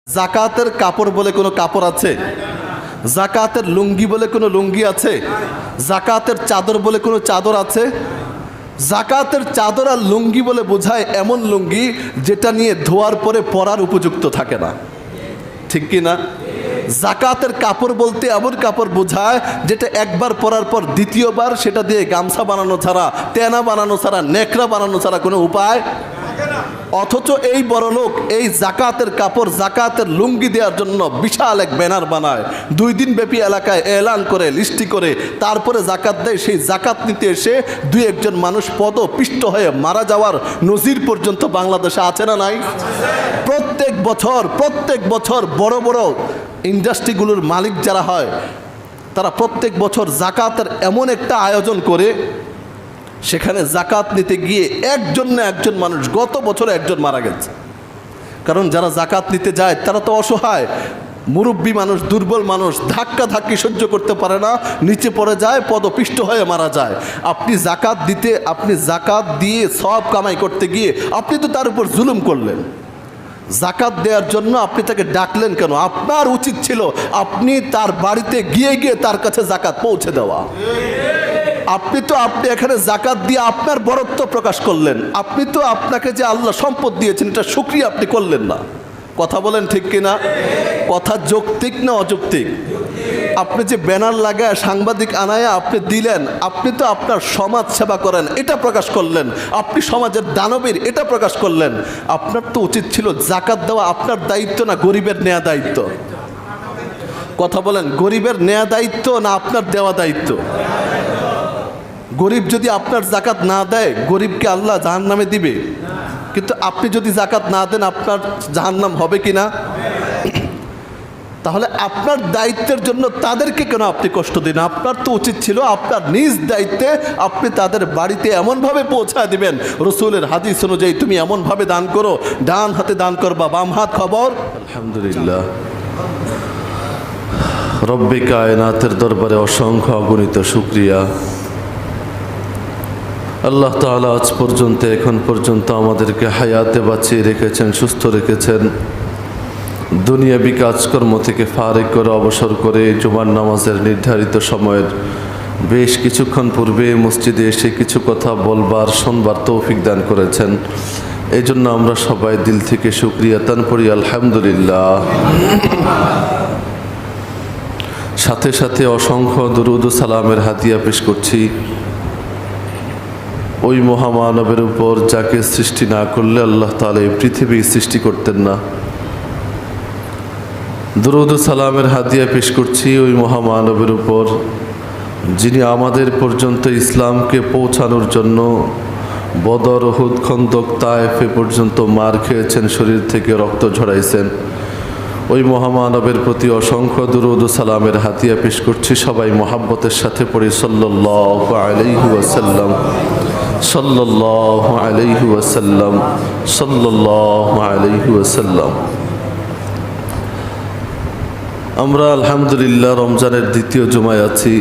জাকাতের কাপড় বলে কোনো কাপড় আছে? জাকাতের লুঙ্গি বলে কোনো লুঙ্গি আছে? জাকাতের চাদর বলে কোনো চাদর আছে? জাকাতের চাদর আর লুঙ্গি বলে বোঝায় এমন লুঙ্গি যেটা নিয়ে ধোয়ার পরে পরার উপযুক্ত থাকে না, ঠিক কি না? জাকাতের কাপড় বলতে এমন কাপড় বোঝায় যেটা একবার পরার পর দ্বিতীয়বার সেটা দিয়ে গামছা বানানো ছাড়া, তেনা বানানো ছাড়া, নেকড়া বানানো ছাড়া কোনো উপায়। অথচ এই বড়লোক এই জাকাতের কাপড়, জাকাতের লুঙ্গি দেওয়ার জন্য বিশাল এক ব্যানার বানায়, 2 দিন ব্যাপী এলাকায় এলান করে, লিস্টি করে, তারপরে জাকাত দেয়। সেই জাকাত নিতে এসে 2-1 মানুষ পদপিষ্ট হয়ে মারা যাওয়ার নজির পর্যন্ত বাংলাদেশে আছে না নাই? প্রত্যেক বছর বড় বড় ইন্ডাস্ট্রিগুলোর মালিক যারা হয় তারা প্রত্যেক বছর জাকাতের এমন একটা আয়োজন করে, সেখানে জাকাত নিতে গিয়ে একজন না একজন মানুষ, গত বছরে 1 মারা গেছে। কারণ যারা জাকাত নিতে যায় তারা তো অসহায়, মুরব্বী মানুষ, দুর্বল মানুষ, ধাক্কা ধাক্কি সহ্য করতে পারে না, নিচে পড়ে যায়, পদপিষ্ট হয়ে মারা যায়। আপনি জাকাত দিয়ে সওয়াব কামাই করতে গিয়ে আপনি তো তার উপর জুলুম করলেন। জাকাত দেওয়ার জন্য আপনি তাকে ডাকলেন কেন? আপনার উচিত ছিল আপনি তার বাড়িতে গিয়ে তার কাছে জাকাত পৌঁছে দেওয়া। আপনি এখানে জাকাত দিয়ে আপনার বড়ত্ব প্রকাশ করলেন। আপনাকে যে আল্লাহ সম্পদ দিয়েছেন এটা শুকরিয়া আপনি করলেন না। কথা বলেন ঠিক কিনা? কথা যৌক্তিক না অযৌক্তিক? আপনি যে ব্যানার লাগায় সাংবাদিক আনায় আপনি দিলেন, আপনি তো আপনার সমাজ সেবা করেন এটা প্রকাশ করলেন, আপনি সমাজের দানবীর এটা প্রকাশ করলেন। আপনার তো উচিত ছিল জাকাত দেওয়া আপনার দায়িত্ব না গরিবের নেয়া দায়িত্ব? কথা বলেন, গরিবের নেয়া দায়িত্ব না আপনার দেওয়া দায়িত্ব? গরিব যদি আপনার জাকাত না দেয়, গরিবকে আল্লাহ জাহান্নামে দিবে। কিন্তু আপনি যদি জাকাত না দেন আপনার জাহান্নাম হবে কি না? তাহলে আপনার দায়িত্বের জন্য তাদেরকে কেন আপনি কষ্ট দিন? আপনার তো উচিত ছিল আপনার নিজ দায়িত্বে আপনি তাদের বাড়িতে এমনভাবে পৌঁছায় দিবেন, রসুলের হাদিস অনুযায়ী তুমি এমনভাবে দান করো, ডান হাতে দান করবা, বাম হাত খবর। আলহামদুলিল্লাহ, রব্বে কায়নাতের দরবারে অসংখ্য অগণিত শুকরিয়া। আল্লাহ তাআলা আজ পর্যন্ত, এখন পর্যন্ত আমাদেরকে হায়াতে বাঁচিয়ে রেখেছেন, সুস্থ রেখেছেন। দুনিয়াবি কাজকর্ম থেকে ফারিগ করে, অবসর করে জুমার নামাজের নির্ধারিত সময়ের বেশ কিছুক্ষণ পূর্বে মসজিদে এসে কিছু কথা বলবার, শোনবার তৌফিক দান করেছেন। এই জন্য আমরা সবাই দিল থেকে শুকরিয়া দান করি, আলহামদুলিল্লাহ। সাথে সাথে অসংখ্য দুরুদ ও সালামের হাদিয়া পেশ করছি ওই মহামানবের উপর যাকে সৃষ্টি না করলে আল্লাহ তাআলা এই পৃথিবী সৃষ্টি করতেন না। দুরুদ ও সালামের হাদিয়া পেশ করছি ওই মহামানবের উপর যিনি আমাদের পর্যন্ত ইসলামকে পৌঁছানোর জন্য বদর, উহুদ, খন্দক, তায়েফে পর্যন্ত মার খেয়েছেন, শরীর থেকে রক্ত ঝরাইছেন। ওই মহামানবের প্রতি অসংখ্য দুরুদ ও সালামের হাদিয়া পেশ করছি। সবাই মহাব্বতের সাথে পড়ি সাল্লাল্লাহু আলাইহি ওয়াসাল্লাম, সাল্লাল্লাহু আলাইহি ওয়াসাল্লাম, সাল্লাল্লাহু আলাইহি ওয়াসাল্লাম। আমরা আলহামদুলিল্লাহ রমজানের দ্বিতীয় জুমায় আছি।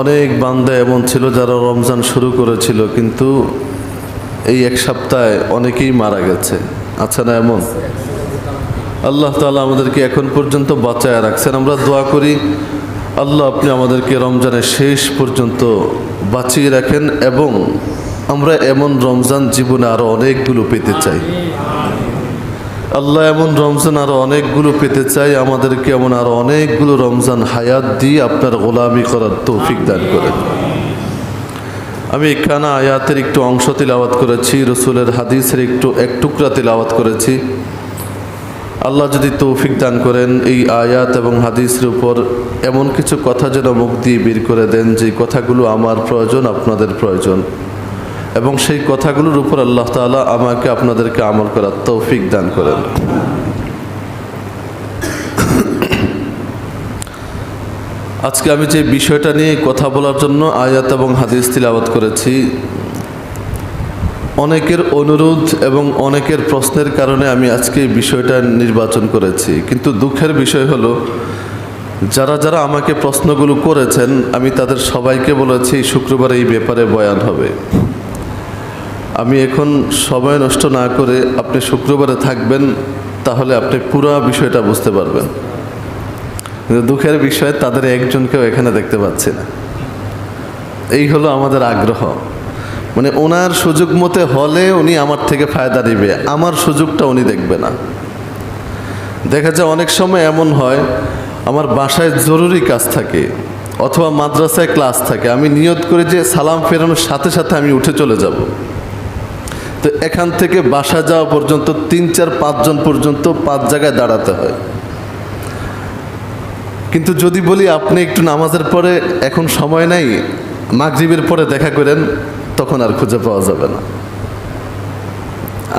অনেক বান্দা এমন ছিল যারা রমজান শুরু করেছিল, কিন্তু এই 1 সপ্তাহে অনেকেই মারা গেছে, আছে না এমন? আল্লাহ তাআলা আমাদেরকে এখন পর্যন্ত বাঁচায় রাখছেন। আমরা দোয়া করি আল্লাহ আপনি আমাদেরকে রমজানের শেষ পর্যন্ত বাঁচিয়ে রাখেন, এবং আমরা এমন রমজান জীবনে আরো অনেকগুলো পেতে চাই। আল্লাহ এমন রমজান আরো অনেকগুলো পেতে চাই, আমাদেরকে এমন আরো অনেকগুলো রমজান হায়াত দিয়ে আপনার গোলামি করার তৌফিক দান করেন। আমি এখানে আয়াতের একটু অংশ তিলাওয়াত করেছি, রসুলের হাদিসের এক টুকরা তিলাওয়াত করেছি। আল্লাহ যদি তৌফিক দান করেন এই আয়াত এবং হাদিসের উপর এমন কিছু কথা যেন মুখ দিয়ে বের করে দেন যে কথাগুলো আমার প্রয়োজন, আপনাদের প্রয়োজন, এবং সেই কথাগুলোর উপর আল্লাহ তাআলা আমাকে আপনাদেরকে আমল করার তৌফিক দান করেন। আজকে আমি যে বিষয়টা নিয়ে কথা বলার জন্য আয়াত এবং হাদিস তিলাওয়াত করেছি, অনেকের অনুরোধ এবং অনেকের প্রশ্নের কারণে আমি আজকে এই বিষয়টা নির্বাচন করেছি। কিন্তু দুঃখের বিষয় হলো যারা যারা আমাকে প্রশ্নগুলো করেছেন আমি তাদের সবাইকে বলেছি শুক্রবার এই ব্যাপারে বয়ান হবে। আমি এখন সময় নষ্ট না করে আপনি শুক্রবারে থাকবেন, তাহলে আপনি পুরো বিষয়টা বুঝতে পারবেন। কিন্তু দুঃখের বিষয়, তাদের একজনকেও এখানে দেখতে পাচ্ছি না। এই হলো আমাদের আগ্রহ, মানে ওনার সুযোগ মতে হলে উনি আমার থেকে ফায়দা নেবে, আমার সুযোগটা উনি দেখবে না। দেখা যায় অনেক সময় এমন হয়, আমার বাসায় জরুরি কাজ থাকে অথবা মাদ্রাসায় ক্লাস থাকে, আমি নিয়ত করে যে সালাম ফেরানোর সাথে সাথে আমি উঠে চলে যাব, তো এখান থেকে বাসা যাওয়া পর্যন্ত 3, 4, 5 জন পর্যন্ত 5 জায়গায় দাঁড়াতে হয়। কিন্তু যদি বলি আপনি একটু নামাজের পরে, এখন সময় নাই, মাগরিবের পরে দেখা করেন, তখন আর খুঁজে পাওয়া যাবে না।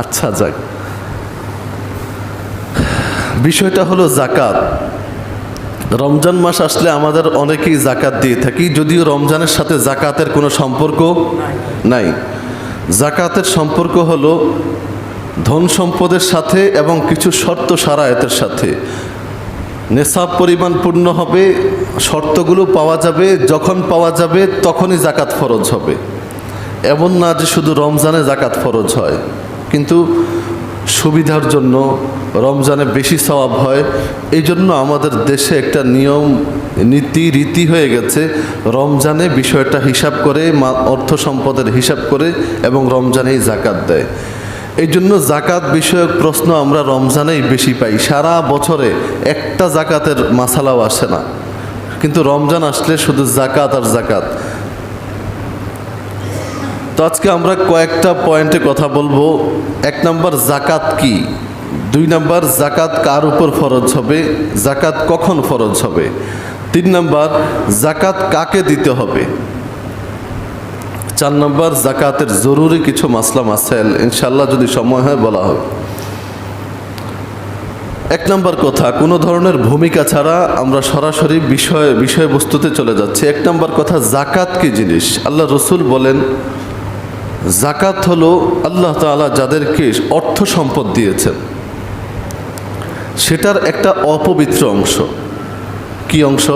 আচ্ছা যাক, বিষয়টা হলো জাকাত। রমজান মাস আসলে আমাদের অনেকেই জাকাত দিয়ে থাকি, যদিও রমজানের সাথে জাকাতের কোনো সম্পর্ক নাই। জাকাতের সম্পর্ক হলো ধন সম্পদের সাথে এবং কিছু শর্ত শারায়েতের সাথে। নেশাব পরিমাণ পূর্ণ হবে, শর্তগুলো পাওয়া যাবে, যখন পাওয়া যাবে তখনই জাকাত ফরজ হবে। এমন না যে শুধু রমজানে জাকাত ফরজ হয়, কিন্তু সুবিধার জন্য রমজানে বেশি সওয়াব হয়, এই জন্য আমাদের দেশে একটা নিয়ম নীতি রীতি হয়ে গেছে, রমজানে বিষয়টা হিসাব করে, অর্থ সম্পদের হিসাব করে এবং রমজানেই জাকাত দেয়। এই জন্য জাকাত বিষয়ক প্রশ্ন আমরা রমজানেই বেশি পাই। সারা বছরে একটা জাকাতের মাসালাও আসে না, কিন্তু রমজান আসলে শুধু জাকাত আর জাকাত। তো আজকে আমরা কয়েকটা পয়েন্টে কথা বলবো। 1 নম্বর, জাকাত কি। 2 নম্বর, জাকাত কার উপর ফরজ হবে, জাকাত কখন ফরজ হবে। 3 নম্বর, জাকাত কাকে দিতে হবে। 4 নম্বর, জাকাতের জরুরি কিছু মাসলা মাসাইল ইনশাআল্লাহ যদি সময় হয় বলা হবে। 1 নম্বর কথা, কোনো ধরনের ভূমিকা ছাড়া আমরা সরাসরি বিষয়বস্তুতে চলে যাচ্ছি। 1 নম্বর কথা, জাকাত কি জিনিস। আল্লাহ রসুল বলেন, জাকাত হলো আল্লাহ তাআলা যাদেরকে অর্থ সম্পদ দিয়েছেন সেটার একটা অপবিত্র অংশ। কি অংশ?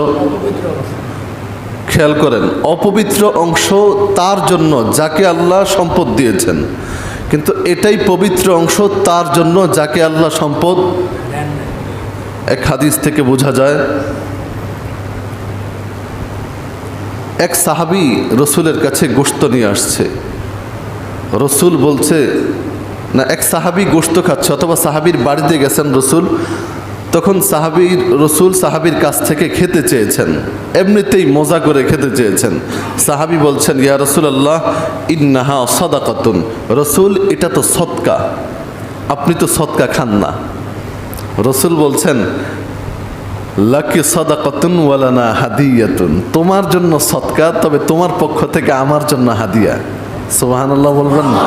খেয়াল করেন, অপবিত্র অংশ তার জন্য যাকে আল্লাহ সম্পদ দিয়েছেন, কিন্তু এটাই পবিত্র অংশ তার জন্য যাকে আল্লাহ সম্পদ। এক হাদিস থেকে বোঝা যায়, এক সাহাবী রসুলের কাছে গোশত নিয়ে আসছে। রসুল বলছে না, এক সাহাবী গোশত খাচ্ছে অথবা সাহাবীর বাড়িতে গেছেন রসুল, তখন রসুল সাহাবীর কাছ থেকে খেতে চেয়েছেন, এমনিতেই মজা করে খেতে চেয়েছেন। সাহাবী বলছেন, ইয়া রাসূলুল্লাহ ইন্নাহা সাদাকাতুন। রসুল, এটা তো সদকা, আপনি তো সদকা খান না। রসুল বলছেন, লাকি সাদাকাতুন ওয়ালানা হাদিয়াতুন। তোমার জন্য সদকা, তবে তোমার পক্ষ থেকে আমার জন্য হাদিয়া। সুবহানাল্লাহ বলবেন না?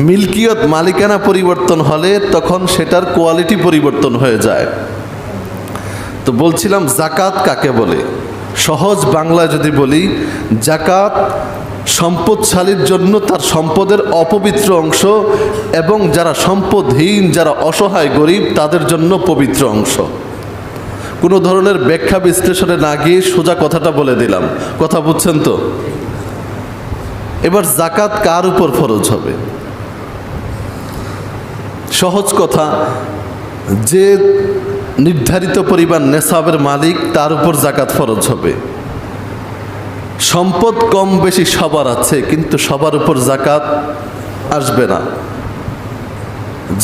মিল্কিয়ত, মালিকানা পরিবর্তন হলে তখন সেটার কোয়ালিটি পরিবর্তন হয়ে যায়। তো বলছিলাম, জাকাত কাকে বলে। সহজ বাংলায় যদি বলি, জাকাত সম্পদশালীর জন্য তার সম্পদের অপবিত্র অংশ, এবং যারা সম্পদহীন, যারা অসহায় গরিব, তাদের জন্য পবিত্র অংশ। কোনো ধরনের ব্যাখ্যা বিশ্লেষণে না গিয়ে সোজা কথাটা বলে দিলাম। কথা বুঝছেন তো? এবার জাকাত কার উপর ফরজ হবে? সহজ কথা, যে নির্ধারিত পরিমাণ নেশাবের মালিক তার উপর জাকাত ফরজ হবে। সম্পদ কম বেশি সবার আছে, কিন্তু সবার উপর জাকাত আসবে না।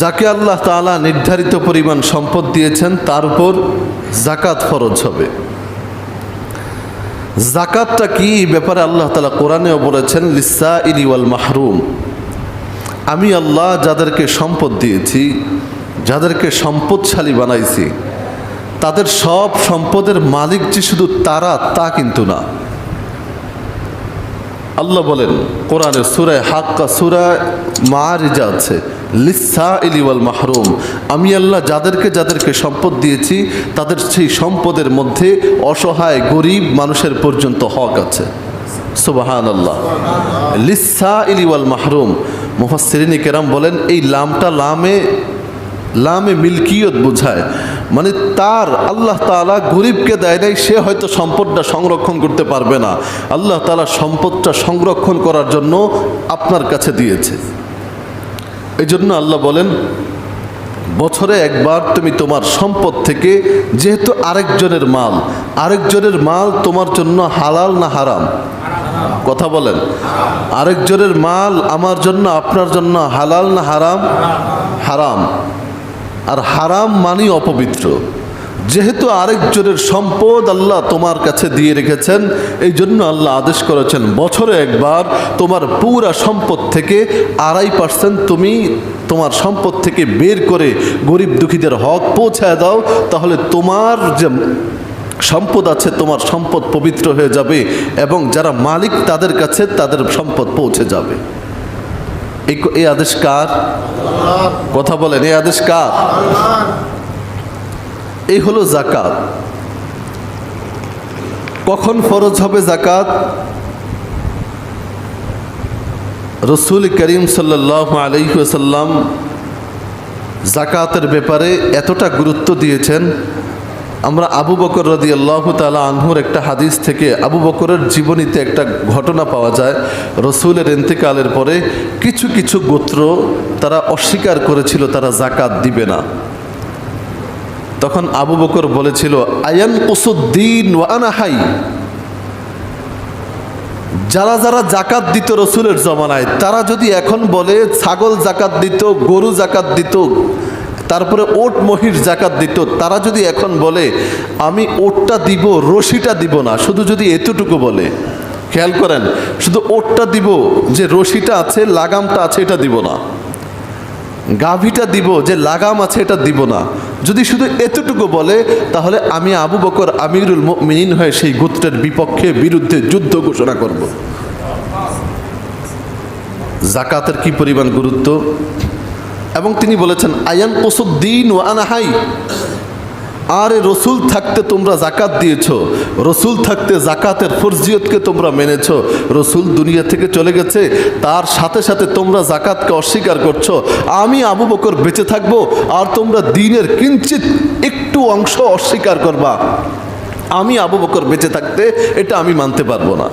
যাকে আল্লাহ তাআলা নির্ধারিত পরিমাণ সম্পদ দিয়েছেন তার উপর জাকাত ফরজ হবে। জাকাতটা কি, ব্যাপারে আল্লাহ তাআলা কোরআনেও বলেছেন, লিসাইলি ওয়াল মাহরুম। আমি আল্লাহ যাদেরকে সম্পদ দিয়েছি, যাদেরকে সম্পদশালী বানাইছি, তাদের সব সম্পদের মালিক যে শুধু তারা, তা কিন্তু না। আল্লাহ বলেন কোরআনে, সূরা হাক্কা, সূরা মাআরিজা আছে, লিসাইলি ওয়াল মাহরুম। আমি আল্লাহ যাদেরকে সম্পদ দিয়েছি, তাদের সেই সম্পদের মধ্যে অসহায় গরিব মানুষের পর্যন্ত হক আছে। সুবহানাল্লাহ। লিসাইলি ওয়াল মাহরুম। মুফাসসিরিন কেরাম বলেন, এই লামটা লামে লামে মিল্কিয়ত বোঝায়, মানে তার আল্লাহ তাআলা গরিবকে দেয় নাই, সে হয়তো সম্পদটা সংরক্ষণ করতে পারবে না, আল্লাহ তাআলা সম্পদটা সংরক্ষণ করার জন্য আপনার কাছে দিয়েছে। এই জন্য আল্লাহ বলেন বছরে একবার তুমি তোমার সম্পদ থেকে, যেহেতু আরেকজনের মাল তোমার জন্য হালাল না হারাম? কথা বলেন, আরেকজনের মাল আমার জন্য আপনার জন্য হালাল না হারাম? হারাম। আর হারাম মানে অপবিত্র। যেহেতু আরেকজনের সম্পদ আল্লাহ তোমার কাছে দিয়ে রেখেছেন, এই জন্য আল্লাহ আদেশ করেছেন বছরে একবার তোমার পুরা সম্পদ থেকে 2.5% তুমি তোমার সম্পদ থেকে বের করে গরিব দুঃখীদের হক পৌঁছায় দাও, তাহলে তোমার যে সম্পদ আছে তোমার সম্পদ পবিত্র হয়ে যাবে এবং যারা মালিক তাদের কাছে তাদের সম্পদ পৌঁছে যাবে। এই আদেশ কার? কথা বলেন, এই আদেশ কার? এই হলো যাকাত। কখন ফরজ হবে যাকাত? রাসূল করিম সাল্লাল্লাহু আলাইহি ওয়াসাল্লাম যাকাতের ব্যাপারে এতটা গুরুত্ব দিয়েছেন। আমরা আবু বকর রাদিয়াল্লাহু তাআলা আনহুর একটা হাদিস থেকে আবু বকরের জীবনীতে একটা ঘটনা পাওয়া যায়। রাসূলের ইন্তেকালের পরে কিছু কিছু গোত্র তারা অস্বীকার করেছিল, তারা যাকাত দিবে না। তখন আবু বকর বলেছিল, আয়ান কুসুদ্দিন ওয়া আনা হাই, যারা যারা যাকাত দিত রাসূলের জমানায়, তারা যদি এখন বলে ছাগল যাকাত দিত, গরু যাকাত দিত, তারপরে ওট মহিষ জাকাত দিত, তারা যদি এখন বলে আমি ওটটা দিব, রশিটা দিব না, শুধু যদি এতটুকু বলে, খেয়াল করেন, শুধু ওটটা দিব, যে রশিটা আছে লাগামটা আছে এটা দিব না, গাভীটা দিব, যে লাগাম আছে এটা দিব না, যদি শুধু এতটুকু বলে, তাহলে আমি আবু বকর আমিরুল মুমিনিন হয়ে সেই গোত্রের বিপক্ষে বিরুদ্ধে যুদ্ধ ঘোষণা করব। যাকাতের কি পরিমাণ গুরুত্ব! এবং তিনি বলেছেন আয়ান কুসুদ্দিন ওয়া আনা হাই, আরে রসুল থাকতে তোমরা যাকাত দিয়েছো, রসুল থাকতে যাকাতের ফরজিয়তকে তোমরা মেনেছো, রসুল দুনিয়া থেকে চলে গেছে, তার সাথে সাথে তোমরা যাকাতকে অস্বীকার করছো, আমি আবু বকর বেঁচে থাকবো আর তোমরা দ্বীনের কিঞ্চিত একটু অংশ অস্বীকার করবা, আমি আবু বকর বেঁচে থাকতে এটা আমি মানতে পারবো না।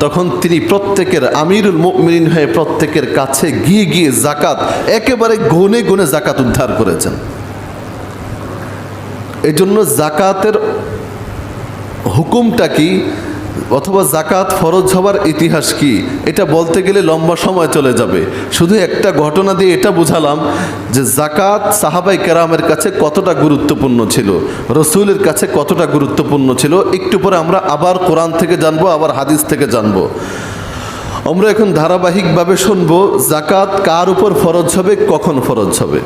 তখন তিনি প্রত্যেকের আমিরুল মুমিনিন হয়ে প্রত্যেকের কাছে গিয়ে গিয়ে যাকাত একেবারে গুনে গুনে যাকাত উদ্ধার করেছেন। এই জন্য যাকাতের হুকুমটা কি, অথবা যাকাত ফরজ হওয়ার ইতিহাস কি, এটা বলতে গেলে লম্বা সময় চলে যাবে। শুধু একটা ঘটনা দিয়ে এটা বুঝালাম যে যাকাত সাহাবাই কেরামের কাছে কতটা গুরুত্বপূর্ণ ছিল, রসুলের কাছে কতটা গুরুত্বপূর্ণ ছিল। একটু পরে আমরা আবার কোরআন থেকে জানবো, আবার হাদিস থেকে জানবো। আমরা এখন ধারাবাহিকভাবে শুনবো যাকাত কার উপর ফরজ হবে, কখন ফরজ হবে।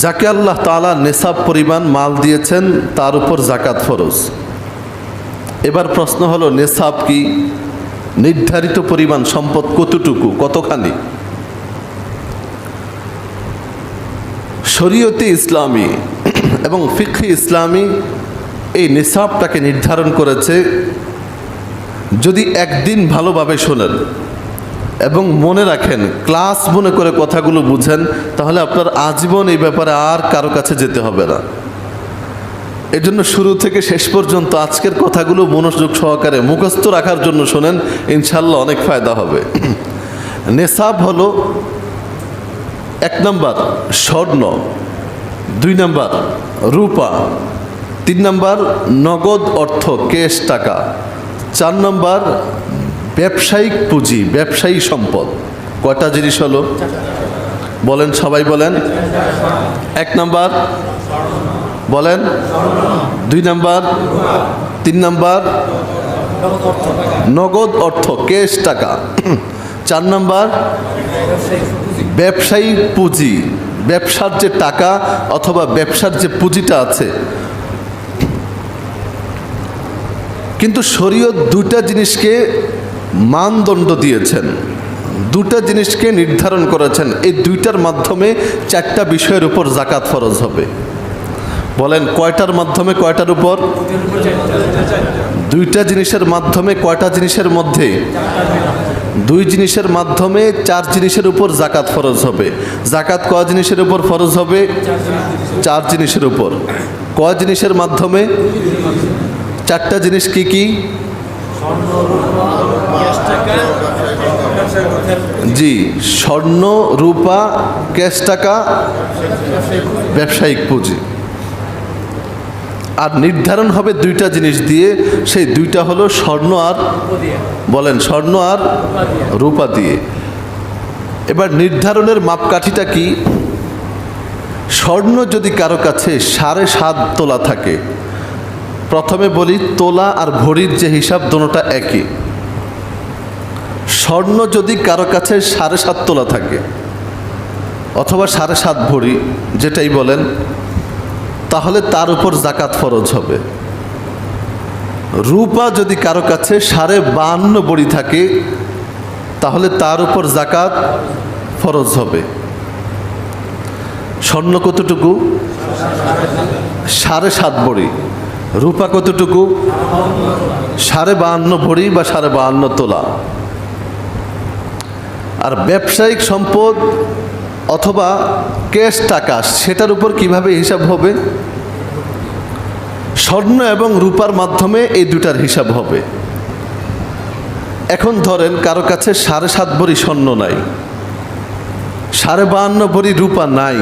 যাকে আল্লাহ তাআলা নেসাব পরিমাণ মাল দিয়েছেন তার উপর যাকাত ফরজ। এবার প্রশ্ন হলো, নেসাব কি? নির্ধারিত পরিমাণ সম্পদ কতটুকু, কতখানি? শরীয়তে ইসলামী এবং ফিকহে ইসলামী এই নেসাবটাকে নির্ধারণ করেছে। যদি একদিন ভালোভাবে শোনেন এবং মনে রাখেন, ক্লাস মনে করে কথাগুলো বুঝেন, তাহলে আপনার আজীবন এই ব্যাপারে আর কারো কাছে যেতে হবে না। এজন্য শুরু থেকে শেষ পর্যন্ত আজকের কথাগুলো মনোযোগ সহকারে মুখস্থ রাখার জন্য শোনেন, ইনশাল্লাহ অনেক ফায়দা হবে। নেসাব হলো 1 নম্বর স্বর্ণ, 2 নম্বর রূপা, 3 নম্বর নগদ অর্থ ক্যাশ টাকা, 4 নম্বর ব্যবসায়িক পুঁজি, ব্যবসায়ী সম্পদ। কয়টা জিনিস হলো বলেন, সবাই বলেন। 1 নম্বর বলেন, 2 নম্বর, 3 নম্বর নগদ অর্থ ক্যাশ টাকা, 4 নম্বর ব্যবসায়ী পুঁজি, ব্যবসার যে টাকা অথবা ব্যবসার যে পুঁজিটা আছে। কিন্তু শরীয়ত 2টা জিনিসকে মানদণ্ড দিয়েছেন, 2টা জিনিসকে নির্ধারণ করেছেন। এই 2টার মাধ্যমে 4টা বিষয়ের উপর যাকাত ফরজ হবে। বলেন কয়টার মাধ্যমে, কয়টার উপর? 2টা জিনিসের মাধ্যমে। কয়টা জিনিসের মধ্যে? দুই জিনিসের মাধ্যমে চার জিনিসের উপর জাকাত ফরজ হবে। জাকাত কয় জিনিসের উপর ফরজ হবে? চার জিনিসের উপর। কয় জিনিসের মাধ্যমে? চারটা জিনিস কি কি? জি, স্বর্ণ, রূপা, ক্যাশ টাকা, ব্যবসায়িক পুঁজি। আর নির্ধারণ হবে দুইটা জিনিস দিয়ে, সেই দুইটা হলো স্বর্ণ আর, বলেন, স্বর্ণ আর রূপা দিয়ে। এবার নির্ধারণের মাপকাঠিটা কি? স্বর্ণ যদি কারো কাছে 7.5 তোলা থাকে, প্রথমে বলি তোলা আর ভরির যে হিসাব দোনোটা একই। স্বর্ণ যদি কারো কাছে 7.5 তোলা থাকে অথবা 7.5 ভরি, যেটাই বলেন, তাহলে তার উপর জাকাত ফরজ হবে। রূপা যদি কারো কাছে 52.5 ভরি থাকে তাহলে তার উপর জাকাত ফরজ হবে। স্বর্ণ কতটুকু? 7.5 ভরি। রূপা কতটুকু? 52.5 ভরি বা 52.5 তোলা। আর ব্যবসায়িক সম্পদ অথবা ক্যাশ টাকা, সেটার উপর কিভাবে হিসাব হবে? স্বর্ণ এবং রূপার মাধ্যমে এই দুটার হিসাব হবে। এখন ধরেন কারো কাছে 7.5 ভরি স্বর্ণ নাই, 52.5 ভরি রূপা নাই,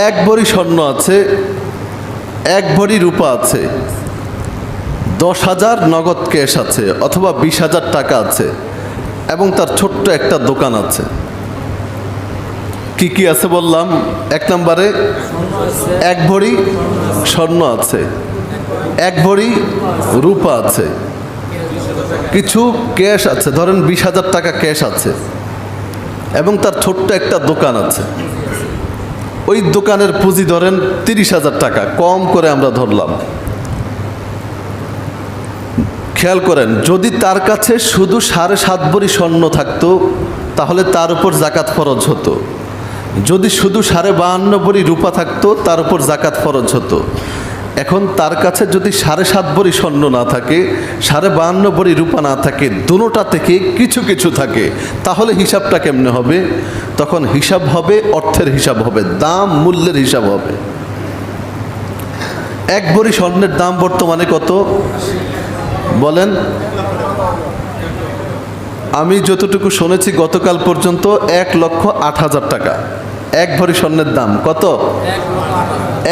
1 ভরি স্বর্ণ আছে, 1 ভরি রূপা আছে, 10,000 নগদ ক্যাশ আছে অথবা 20,000 টাকা আছে, এবং তার ছোট্ট একটা দোকান আছে। কি কি আছে বললাম? 1 নম্বরে 1 ভরি স্বর্ণ আছে, 1 ভরি রূপা আছে, কিছু ক্যাশ আছে, ধরেন 20,000 টাকা ক্যাশ আছে, এবং তার ছোট্ট একটা দোকান আছে। ওই দোকানের পুঁজি ধরেন 30,000 টাকা, কম করে আমরা ধরলাম। খেয়াল করেন, যদি তার কাছে শুধু 7.5 ভরি স্বর্ণ থাকতো তাহলে তার উপর জাকাত ফরজ হতো। যদি শুধু 52.5 ভরি রূপা থাকতো তার উপর জাকাত ফরজ হতো। এখন তার কাছে যদি 7.5 ভরি স্বর্ণ না থাকে, 52.5 ভরি রূপা না থাকে, দুটোটা থেকে কিছু কিছু থাকে, তাহলে হিসাবটা কেমনে হবে? তখন হিসাব হবে, অর্থের হিসাব হবে, দাম মূল্যের হিসাব হবে। 1 ভরি স্বর্ণের দাম বর্তমানে কত বলেন? আমি যতটুকু শুনেছি গতকাল পর্যন্ত 1,08,000 টাকা। 1 ভরি স্বর্ণের দাম কত?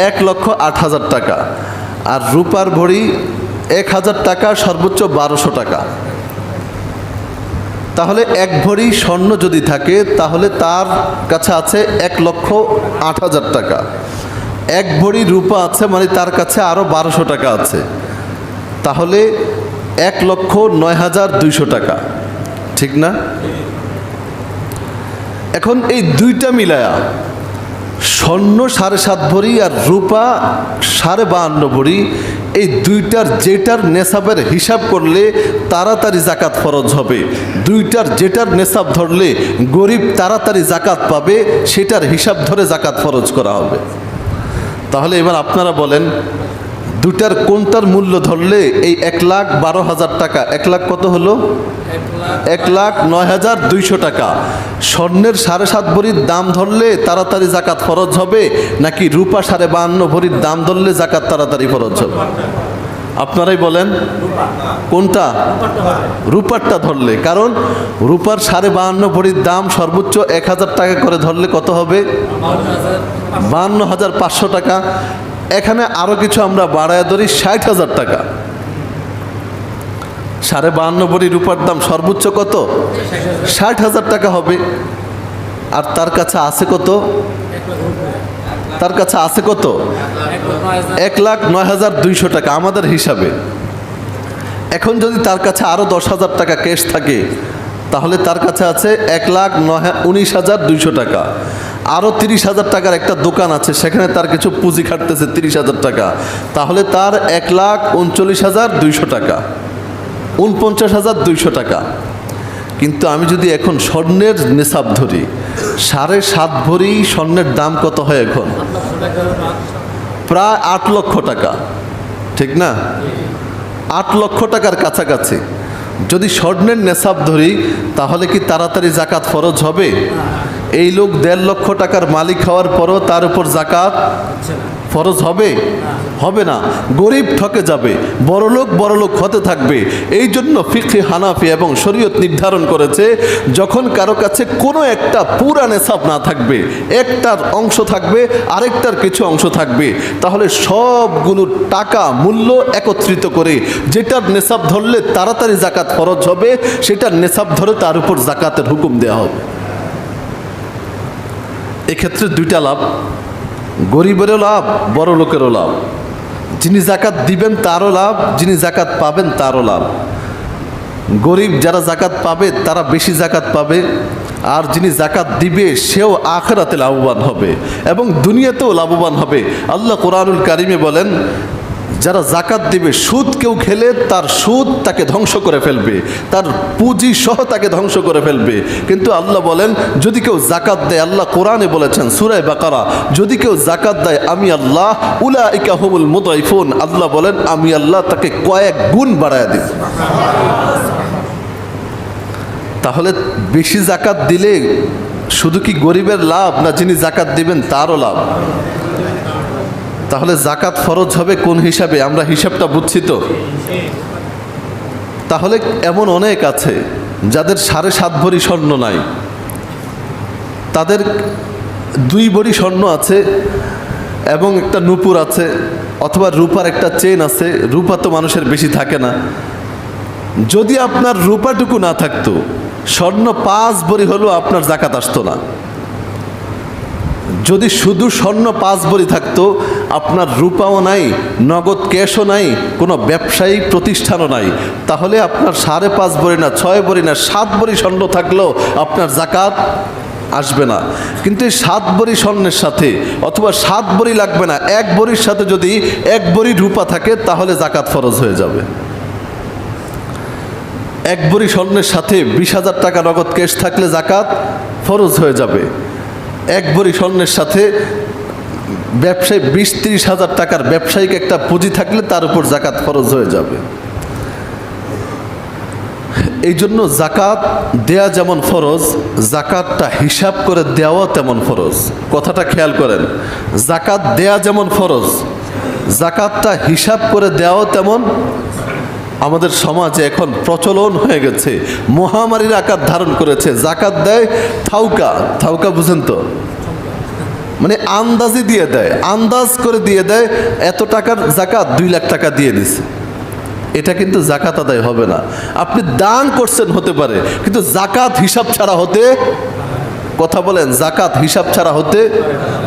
1,08,000 টাকা। আর রূপার ভরি 1,000 টাকা, সর্বোচ্চ 1,200 টাকা। তাহলে 1 ভরি স্বর্ণ যদি থাকে তাহলে তার কাছে আছে 1,08,000 টাকা। 1 ভরি রূপা আছে, মানে তার কাছে আরও 1,200 টাকা আছে, তাহলে 1,09,200 টাকা। ঠিক না? এখন এই দুইটা মিলায়া, স্বর্ণ 7.5 ভরি আর রূপা 52.5 ভরি, এই দুইটার যেটার নেশাবের হিসাব করলে তাড়াতাড়ি জাকাত ফরজ হবে, দুইটার যেটার নেশাব ধরলে গরিব তাড়াতাড়ি জাকাত পাবে, সেটার হিসাব ধরে জাকাত ফরজ করা হবে। তাহলে এবার আপনারা বলেন, দুটার কোনটার মূল্য ধরলে এই 1,12,000 টাকা, 1 লাখ কত হলো? 1,09,200 টাকা। স্বর্ণের 7.5 ভরির দাম ধরলে তাড়াতাড়ি জাকাত ফরজ হবে, নাকি রূপা 52.5 ভরির দাম ধরলে জাকাত তাড়াতাড়ি ফরজ হবে? আপনারাই বলেন কোনটা? রূপারটা ধরলে। কারণ রূপার 52.5 ভরির দাম সর্বোচ্চ 1,000 টাকা করে ধরলে কত হবে? 52,500 টাকা। এখানে আরও কিছু আমরা বাড়ায় ধরি, 60,000 টাকা। 52.5 ভরি রূপার দাম সর্বোচ্চ কত? 60,000 টাকা হবে। আর তার কাছে আছে কত? তার কাছে আছে কত? 1,09,200 টাকা আমাদের হিসাবে। এখন যদি তার কাছে আরও 10,000 টাকা ক্যাশ থাকে তাহলে তার কাছে আছে 1,19,200 টাকা। আরও 30,000 টাকার একটা দোকান আছে, সেখানে তার কিছু পুঁজি খাটতেছে 30,000 টাকা, তাহলে তার 1,39,200 টাকা, 49,200 টাকা। কিন্তু আমি যদি এখন স্বর্ণের নেশাব ধরি, 7.5 ভরি স্বর্ণের দাম কত হয় এখন? প্রায় 8 লক্ষ টাকা। ঠিক না? 8 লক্ষ টাকার কাছাকাছি। যদি স্বর্ণের নেশাব ধরি তাহলে কি তাড়াতাড়ি জাকাত ফরজ হবে? এই লোক 1.5 লক্ষ টাকার মালিক হওয়ার পরও তার উপর জাকাত ফরজ হবে? হবে না। গরিব ঠকে যাবে, বড়লোক হতে থাকবে। এই জন্য ফিকহে হানাফি এবং শরীয়ত নির্ধারণ করেছে, যখন কারো কাছে কোনো একটা পুরা নেশাব না থাকবে, একটার অংশ থাকবে, আরেকটার কিছু অংশ থাকবে, তাহলে সবগুলো টাকা মূল্য একত্রিত করে যেটার নেশাব ধরলে তাড়াতাড়ি জাকাত ফরজ হবে, সেটার নেশাব ধরে তার উপর জাকাতের হুকুম দেওয়া হবে। এক্ষেত্রে দুইটা লাভ, গরিবেরও লাভ, বড় লোকেরও লাভ। যিনি জাকাত দিবেন তারও লাভ, যিনি জাকাত পাবেন তারও লাভ। গরিব যারা জাকাত পাবে তারা বেশি জাকাত পাবে, আর যিনি জাকাত দিবে সেও আখিরাতে লাভবান হবে এবং দুনিয়াতেও লাভবান হবে। আল্লাহ কোরআনুল কারিমে বলেন, যারা জাকাত দিবে, সুদ কেউ খেলে তার সুদ তাকে ধ্বংস করে ফেলবে, তার পুঁজি সহ তাকে ধ্বংস করে ফেলবে। কিন্তু আল্লাহ বলেন, যদি কেউ জাকাত দেয়, আল্লাহ কোরআনে বলেছেন সূরা বাকারা, যদি কেউ জাকাত দেয় আমি আল্লাহ উলাইকা হুমুল মুদাইফুন, আল্লাহ বলেন আমি আল্লাহ তাকে কয়েক গুণ বাড়ায় দিব। তাহলে বেশি জাকাত দিলে শুধু কি গরিবের লাভ, না যিনি জাকাত দিবেন তারও লাভ? তাহলে জাকাত ফরজ হবে কোন হিসাবে? আমরা হিসাবটা বুঝছি তো? তাহলে এমন অনেক আছে যাদের 7.5 ভরি স্বর্ণ নাই, তাদের 2 ভরি স্বর্ণ আছে এবং একটা নূপুর আছে, অথবা রূপার একটা চেন আছে। রূপা তো মানুষের বেশি থাকে না। যদি আপনার রূপাটুকু না থাকতো, স্বর্ণ 5 ভরি হলেও আপনার জাকাত আসতো না। যদি শুধু স্বর্ণ 5 ভরি থাকতো, আপনার রূপাও নাই, নগদ ক্যাশও নাই, কোনো ব্যবসায়ী প্রতিষ্ঠানও নাই, তাহলে আপনার 5.5 ভরি না, 6 ভরি না, 7 ভরি স্বর্ণ থাকলেও আপনার জাকাত আসবে না। কিন্তু এই 7 ভরি স্বর্ণের সাথে, অথবা 7 ভরি লাগবে না, 1 ভরির সাথে যদি 1 ভরি রূপা থাকে, তাহলে জাকাত ফরজ হয়ে যাবে। 1 ভরি স্বর্ণের সাথে 20,000 টাকা নগদ ক্যাশ থাকলে জাকাত ফরজ হয়ে যাবে। 1 ভরি স্বর্ণের সাথে ব্যবসায়ী 20-30 হাজার টাকার ব্যবসায়িক একটা পুঁজি থাকলে তার উপর জাকাত ফরজ হয়ে যাবে। এই জন্য জাকাত দেয়া যেমন ফরজ, জাকাতটা হিসাব করে দেওয়া তেমন ফরজ। কথাটা খেয়াল করেন, জাকাত দেয়া যেমন ফরজ, জাকাতটা হিসাব করে দেওয়া তেমন। আমাদের সমাজে এখন প্রচলন হয়ে গেছে, মহামারীর আকার ধারণ করেছে। জাকাত দেয় থাউকা, বুঝেন তো? মানে আন্দাজে দিয়ে দেয়, আন্দাজ করে দিয়ে দেয়, এত টাকার জাকাত 2 লাখ টাকা দিয়ে দিছে। এটা কিন্তু জাকাত আদায় হবে না। আপনি দান করছেন হতে পারে, কিন্তু জাকাত হিসাব ছাড়া হতে, কথা বলেন, জাকাত হিসাব ছাড়া হতে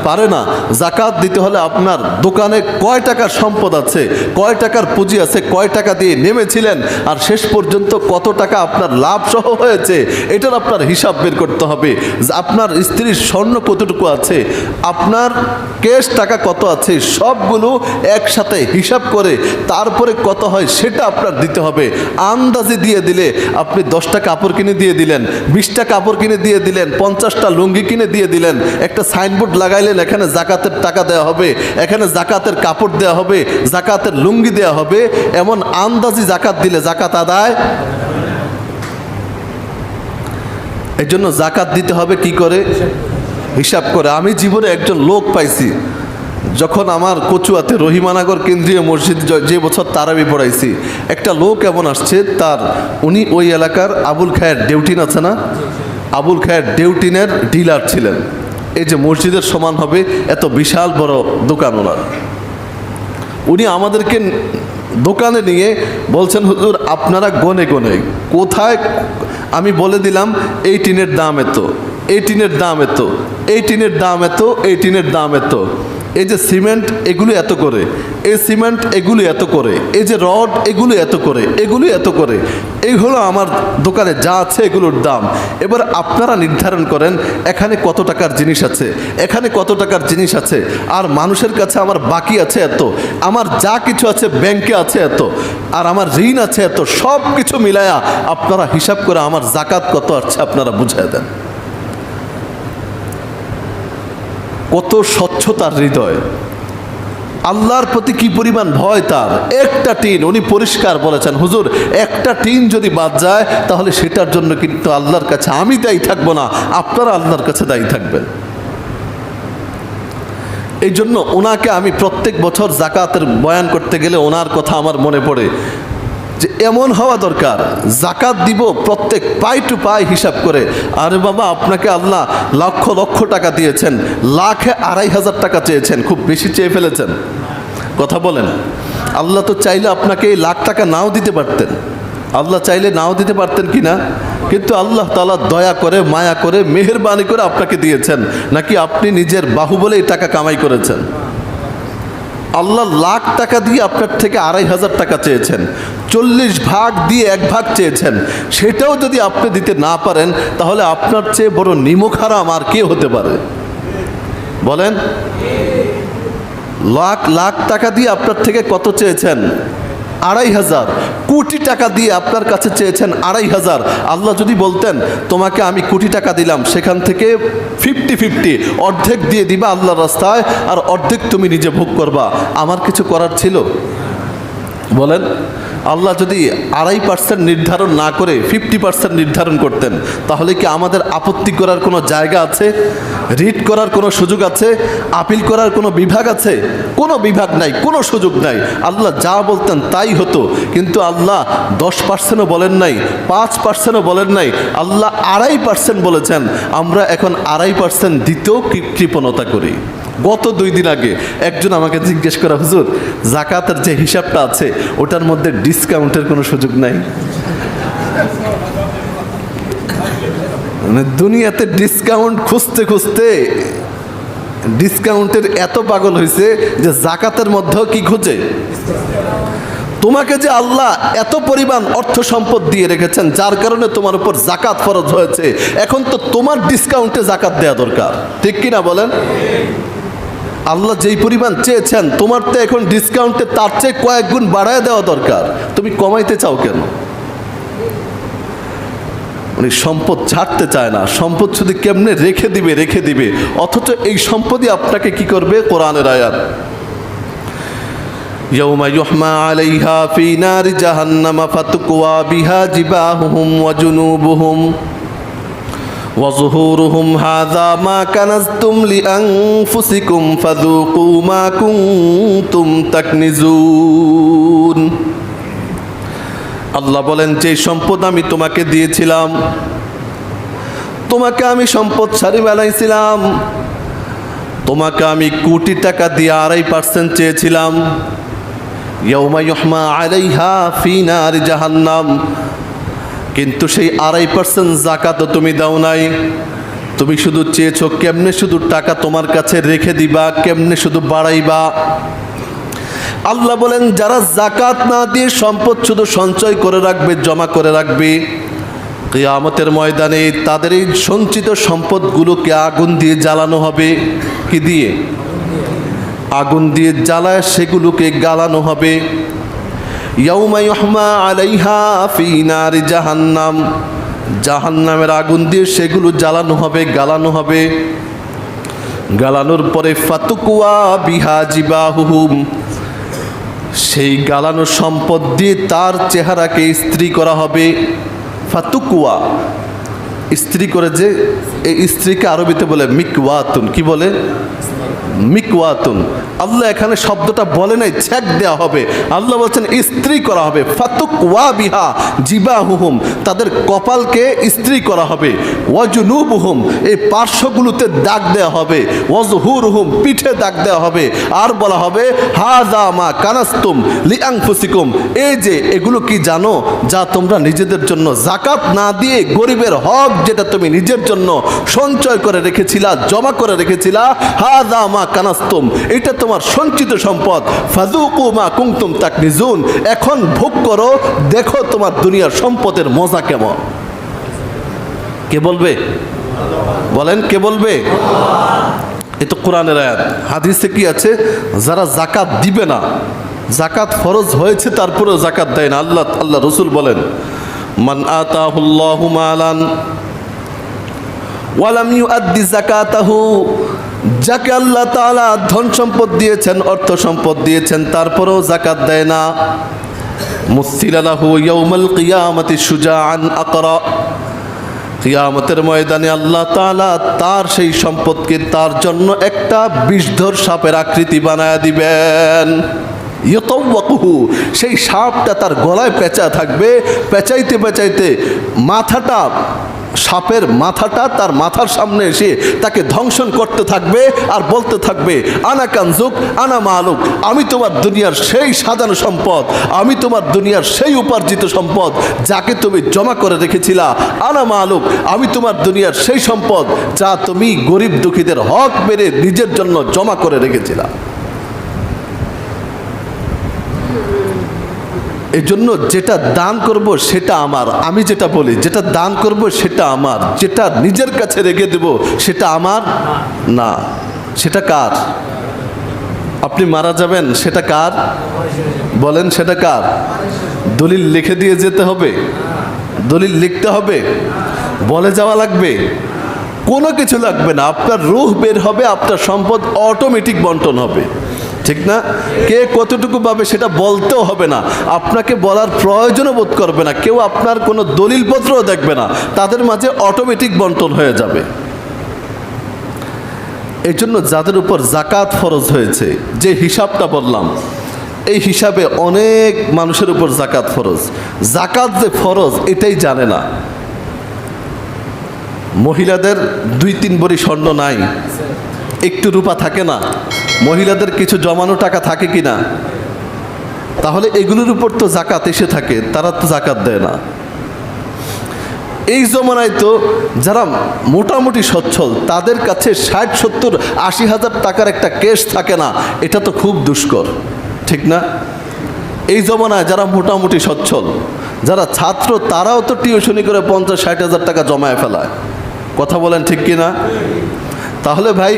পারে না। জাকাত দিতে হলে আপনার দোকানে কয় টাকার সম্পদ আছে, কয় টাকার পুঁজি আছে, কয় টাকা দিয়ে নেমেছিলেন, আর শেষ পর্যন্ত কত টাকা আপনার লাভ সহ হয়েছে, এটার আপনার হিসাব বের করতে হবে। আপনার স্ত্রীর স্বর্ণ কতটুকু আছে, আপনার ক্যাশ টাকা কত আছে, সবগুলো একসাথে হিসাব করে তারপরে কত হয় সেটা আপনার দিতে হবে। আন্দাজে দিয়ে দিলে, আপনি 10টা কাপড় কিনে দিয়ে দিলেন, 20টা কাপড় কিনে দিয়ে দিলেন, 50টা লুঙ্গি কিনে দিয়ে দিলেন, একটা সাইনবোর্ড লাগাইলেন, এখানে জাকাতের টাকা দেওয়া হবে, এখানে জাকাতের কাপড় দেওয়া হবে, জাকাতের লুঙ্গি দেওয়া হবে, এমন আন্দাজি জাকাত দিলে জাকাত আদায়। এই জন্য জাকাত দিতে হবে কি করে? হিসাব করে। আমি জীবনে একজন লোক পাইছি, যখন আমার কচুয়াতে রহিমানগর কেন্দ্রীয় মসজিদ যে বছর তারাবি পড়াইছি, একটা লোক এমন আসছে, উনি ওই এলাকার আবুল খায়ের ডেউটিন আছে না, আবুল খায়ের ডেউটিনের ডিলার ছিলেন। এই যে মসজিদের সমান হবে এত বিশাল বড় দোকান ওনার। উনি আমাদেরকে দোকানে নিয়ে বলছেন, হুজুর আপনারা গনে গনে কোথায়, আমি বলে দিলাম এই টিনের দাম এত, এই টিনের দাম এত, এই টিনের দাম এত, এই টিনের দাম এত, এই যে সিমেন্ট এগুলো এত করে, এই সিমেন্ট এগুলো এত করে, এই যে রড এগুলো এত করে, এগুলো এত করে, এই হলো আমার দোকানে যা আছে এগুলোর দাম। এবার আপনারা নির্ধারণ করেন এখানে কত টাকার জিনিস আছে, এখানে কত টাকার জিনিস আছে, আর মানুষের কাছে আমার বাকি আছে এত, আমার যা কিছু আছে ব্যাংকে আছে এত, আর আমার ঋণ আছে এত, সব কিছু মিলায়া আপনারা হিসাব করে আমার জাকাত কত আসছে আপনারা বুঝায় দেন। কত স্বচ্ছতার হৃদয়। আল্লাহর প্রতি কি পরিমাণ ভয় তার। একটা টিন, উনি পরিষ্কার বলেছেন, হুজুর একটা টিন যদি বাদ যায় তাহলে সেটার জন্য কিন্তু আল্লাহর কাছে আমি দায়ী থাকবো না, আপনারা আল্লাহর কাছে দায়ী থাকবেন। এই জন্য ওনাকে আমি প্রত্যেক বছর জাকাতের বয়ান করতে গেলে ওনার কথা আমার মনে পড়ে যে এমন হওয়া দরকার, জাকাত দিব প্রত্যেক পাই টু পাই হিসাব করে। আরে বাবা, আপনাকে আল্লাহ লক্ষ লক্ষ টাকা দিয়েছেন, লাখে 2,500 টাকা চেয়েছেন, খুব বেশি চেয়ে ফেলেছেন। কথা বলেন, আল্লাহ তো চাইলে আপনাকে এই লাখ টাকা নাও দিতে পারতেন, আল্লাহ চাইলে নাও দিতে পারতেন কি না? কিন্তু আল্লাহ তাআলা দয়া করে, মায়া করে, মেহেরবানি করে আপনাকে দিয়েছেন, নাকি আপনি নিজের বাহুবলে এই টাকা কামাই করেছেন? আল্লাহ লাখ টাকা দিয়ে আপনার থেকে 2,500 টাকা চেয়েছেন, 40 ভাগ দিয়ে 1 ভাগ চেয়েছেন, সেটাও যদি আপনি দিতে না পারেন তাহলে আপনার চেয়ে বড় নিমক হারাম আর কে হতে পারে বলেন? লাখ লাখ টাকা দিয়ে আপনার থেকে কত চেয়েছেন? 2,500। কোটি টাকা দিয়ে আপনার কাছে চেয়েছেন 2,500। আল্লাহ যদি বলতেন তোমাকে আমি কোটি টাকা দিলাম, সেখান থেকে 50-50 অর্ধেক দিয়ে দিবা আল্লাহর রাস্তায়, আর অর্ধেক তুমি নিজে ভোগ করবা, আমার কিছু করার ছিল? বলেন, আল্লাহ যদি 2.5% নির্ধারণ না করে 50% নির্ধারণ করতেন তাহলে কি আমাদের আপত্তি করার কোনো জায়গা আছে? রিট করার কোনো সুযোগ আছে? আপিল করার কোনো বিভাগ আছে? কোনো বিভাগ নাই, কোনো সুযোগ নাই। আল্লাহ যা বলতেন তাই হতো। কিন্তু আল্লাহ 10%ও বলেন নাই, 5%ও বলেন নাই, আল্লাহ 2.5% বলেছেন। আমরা এখন 2.5% দিতেও কৃপণতা করি। গত 2 দিন আগে একজন আমাকে জিজ্ঞেস করা, হুজুর জাকাতের যে হিসাবটা আছে ওটার মধ্যে ডিসকাউন্টের কোনো সুযোগ নাই? মানে দুনিয়াতে ডিসকাউন্ট খুঁজতে খুঁজতে ডিসকাউন্টের এত পাগল হয়েছে যে জাকাতের মধ্যেও কি খোঁজে? তোমাকে যে আল্লাহ এত পরিমাণ অর্থ সম্পদ দিয়ে রেখেছেন, যার কারণে তোমার উপর জাকাত ফরজ হয়েছে, এখন তো তোমার ডিসকাউন্টে জাকাত দেওয়া দরকার, ঠিক কিনা বলেন? আল্লাহ যেই পরিমাণ চেয়েছেন তোমার তো এখন ডিসকাউন্টে তার চেয়ে কয়েক গুণ বাড়ায় দেওয়া দরকার। তুমি কমাইতে চাও কেন? মানে সম্পদ ছাড়তে চায় না, সম্পদ শুধু কেমনে রেখে দিবে, অথচ এই সম্পদই আপনাকে কি করবে? কোরআনের আয়াত, ইয়াউমা ইউহমা আলাইহা ফি নারি জাহান্নাম ফাতুকওয়া বিহা জিবাহুহুম ওয়া জুনুবুহুম وظهورهم هذا ما كنزتم لأنفسكم فذوقوا ما كنتم تكنزون। আল্লাহ বলেন, যে সম্পদ আমি তোমাকে দিয়েছিলাম, তোমাকে আমি সম্পদশালী বানাইছিলাম, তোমাকে আমি কোটি টাকা দিয়ে 2.5% চেয়েছিলাম। ইয়াউমা ইউহমা আলাইহা ফি নারি জাহান্নাম, কিন্তু সেই 2.5% জাকাতও তুমি দাও নাই। তুমি শুধু চেয়েছো কেমনে শুধু টাকা তোমার কাছে রেখে দিবা, কেমনে শুধু বাড়াইবা। আল্লাহ বলেন, যারা জাকাত না দিয়ে সম্পদ শুধু সঞ্চয় করে রাখবে, জমা করে রাখবে, কিয়ামতের ময়দানে তাদের এই সঞ্চিত সম্পদগুলোকে আগুন দিয়ে জ্বালানো হবে। কি দিয়ে? আগুন দিয়ে জ্বালায় সেগুলোকে গালানো হবে। ইয়াউমা ইউহমা আলাইহা ফি নারি জাহান্নাম, জাহান্নামের আগুন দিয়ে সেগুলো জ্বালানো হবে, গালানো হবে। গালানোর পরে ফাতুকওয়া বিহা জিবাহুহুম, সেই গালানো সম্পদ দিয়ে তার চেহারাকে ইস্ত্রি করা হবে। ফাতুকওয়া, ইস্ত্রি করে, যে এই স্ত্রীকে আরবিতে বলে মিকওয়াতুন। কি বলে? মিকওয়াতুন। আল্লাহ এখানে শব্দটা বলে নাই ছেক দেওয়া হবে, আল্লাহ বলছেন ইস্ত্রি করা হবে। ফাতুকওয়া বিহা জিবাহুহুম, তাদের কপালকে ইস্ত্রি করা হবে। ওয়াজুনুবুহুম, এই পার্শ্বগুলোতে দাগ দেওয়া হবে। ওয়াজহুরুহুম, পিঠে দাগ দেওয়া হবে। আর বলা হবে হাযা মা কানাস্তুম লিআনফুসিকুম, এই যে এগুলো কি জানো, যা তোমরা নিজেদের জন্য জাকাত না দিয়ে গরিবের হক যেটা তুমি নিজের জন্য সঞ্চয় করে রেখেছিলা, জমা করে রেখেছিলা, হাযা মা কানাস্তুম, এটা তোমার সঞ্চিত সম্পদ। ফাযুকু মা কুনতুম তাকনিজুন, এখন ভোগ করো, দেখো তোমার দুনিয়ার সম্পদের মজা কেমন। কে বলবে? বলেন, কে বলবে? এ তো কোরআনের আয়াত। হাদিসে কি আছে? যারা জাকাত দিবে না, জাকাত ফরজ হয়েছে তারপরেও জাকাত দেয় না, আল্লাহ রসুল বলেন, মান আতাহুল্লাহু মালান ওয়া লাম ইউআদ্দি যাকাতাহু যাকে আল্লাহ তাআলা ধন সম্পদ দিয়েছেন, অর্থ সম্পদ দিয়েছেন, তারপরেও যাকাত দেয় না, মুসিলা লাহু ইয়াউমাল কিয়ামাতি শুজাআন আকরা, কিয়ামতের ময়দানে আল্লাহ তাআলা তার সেই সম্পদকে তার জন্য একটা বিষধর সাপের আকৃতি বানায় দিবেন। ইয়তাওয়াকুহু, সেই সাপটা তার গলায় পেঁচা থাকবে, পেঁচাইতে পেঁচাইতে মাথাটা, সাপের মাথাটা তার মাথার সামনে এসে তাকে ধ্বংসন করতে থাকবে আর বলতে থাকবে, আনা কানজুক আনা মালুক, আমি তোমার দুনিয়ার সেই সাজানো সম্পদ, আমি তোমার দুনিয়ার সেই উপার্জিত সম্পদ যাকে তুমি জমা করে রেখেছিলা, আনা মালুক, আমি তোমার দুনিয়ার সেই সম্পদ যা তুমি গরিব দুঃখীদের হক মেরে নিজের জন্য জমা করে রেখেছিলা। এই জন্য যেটা দান করব সেটা আমার, আমি যেটা বলি যেটা দান করব সেটা আমার, যেটা নিজের কাছে রেখে দেব সেটা আমার না, সেটা কার? আপনি মারা যাবেন, সেটা কার বলেন? সেটা কার? দলিল লিখে দিয়ে যেতে হবে? দলিল লিখতে হবে? বলে যাওয়া লাগবে? কোনো কিছু লাগবে না, আপনার রূহ বের হবে, আপনার সম্পদ অটোমেটিক বন্টন হবে, ঠিক না? কে কতটুকু পাবে সেটা বলতেও হবে না, আপনাকে বলার প্রয়োজনও বোধ করবে না, কেউ আপনার কোনো দলিলপত্রও দেখবে না, তাদের মাঝে অটোমেটিক বন্টন হয়ে যাবে। এই জন্য যাদের উপর যাকাত ফরজ হয়েছে, যে হিসাবটা বললাম, এই হিসাবে অনেক মানুষের উপর যাকাত ফরজ। যাকাত যে ফরজ এটাই জানে না। মহিলাদের 2-3 ভরি স্বর্ণ নাই, একটু রূপা থাকে না, মহিলাদের কিছু জমানো টাকা থাকে কি না? তাহলে এগুলোর উপর তো যাকাত এসে থাকে, তারা তো যাকাত দেয় না। এই জমানায় তো যারা মোটামুটি সচ্ছল তাদের কাছে 60-70-80 হাজার টাকার একটা কেস থাকে না, এটা তো খুব দুষ্কর, ঠিক না? এই জমানায় যারা মোটামুটি সচ্ছল, যারা ছাত্র, তারাও তো টিউশনি করে 50-60 হাজার টাকা জমায় ফেলায়। কথা বলেন ঠিক কি না? তাহলে ভাই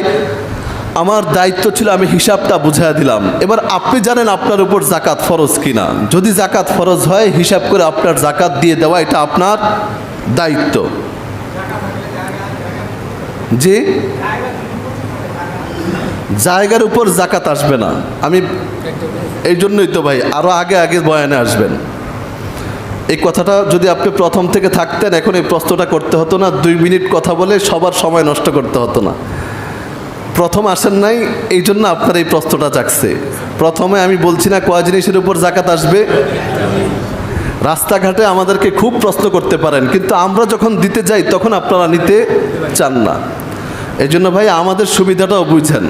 আমার দায়িত্ব ছিল আমি হিসাবটা বুঝাই দিলাম। এবার আপনি জানেন আপনার উপর যাকাত ফরজ কিনা। যদি যাকাত ফরজ হয়, হিসাব করে আপনার যাকাত দিয়ে দেওয়া, এটা আপনার দায়িত্ব। যে জায়গার উপর যাকাত আসবে না, আমি এই জন্যই তো ভাই আরো আগে আগে বয়ানে আসবেন। এই কথাটা যদি আপনি প্রথম থেকে থাকতেন, এখন এই প্রশ্নটা করতে হতো না, 2 মিনিট কথা বলে সবার সময় নষ্ট করতে হতো না। প্রথম আসেন নাই, এই জন্য আপনার এই প্রশ্নটা জাগছে। প্রথমে আমি বলছি না কয় জিনিসের উপর যাকাত আসবে। রাস্তাঘাটে আমাদেরকে খুব প্রশ্ন করতে পারেন, কিন্তু আমরা যখন দিতে যাই তখন আপনারা নিতে চান না। এই জন্য ভাই আমাদের সুবিধাটাও বুঝেন।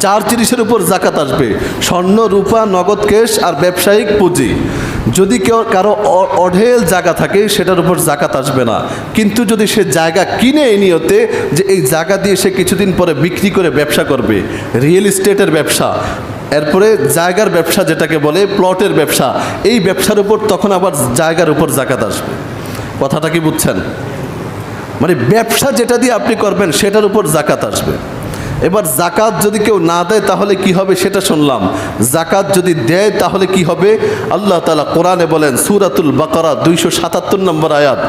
4 জিনিসের উপর যাকাত আসবে: স্বর্ণ, রূপা, নগদ ক্যাশ আর ব্যবসায়িক পুঁজি। যদি কেউ কারো অঢেল জায়গা থাকে সেটার উপর যাকাত আসবে না, কিন্তু যদি সে জায়গা কিনে এই নিয়তে যে এই জায়গা দিয়ে সে কিছুদিন পরে বিক্রি করে ব্যবসা করবে, রিয়েল এস্টেটের ব্যবসা, এরপরে জায়গার ব্যবসা যেটাকে বলে প্লটের ব্যবসা, এই ব্যবসার উপর তখন আবার জায়গার উপর যাকাত আসবে। কথাটা কি বুঝছেন? মানে ব্যবসা যেটা দিয়ে আপনি করবেন সেটার উপর যাকাত আসবে। এবার যাকাত যদি কেউ না দেয় তাহলে কি হবে সেটা শুনলাম। যাকাত যদি দেয় তাহলে কি হবে? আল্লাহ তাআলা কোরআনে বলেন, সূরাতুল বাকারা 277 নম্বর আয়াত,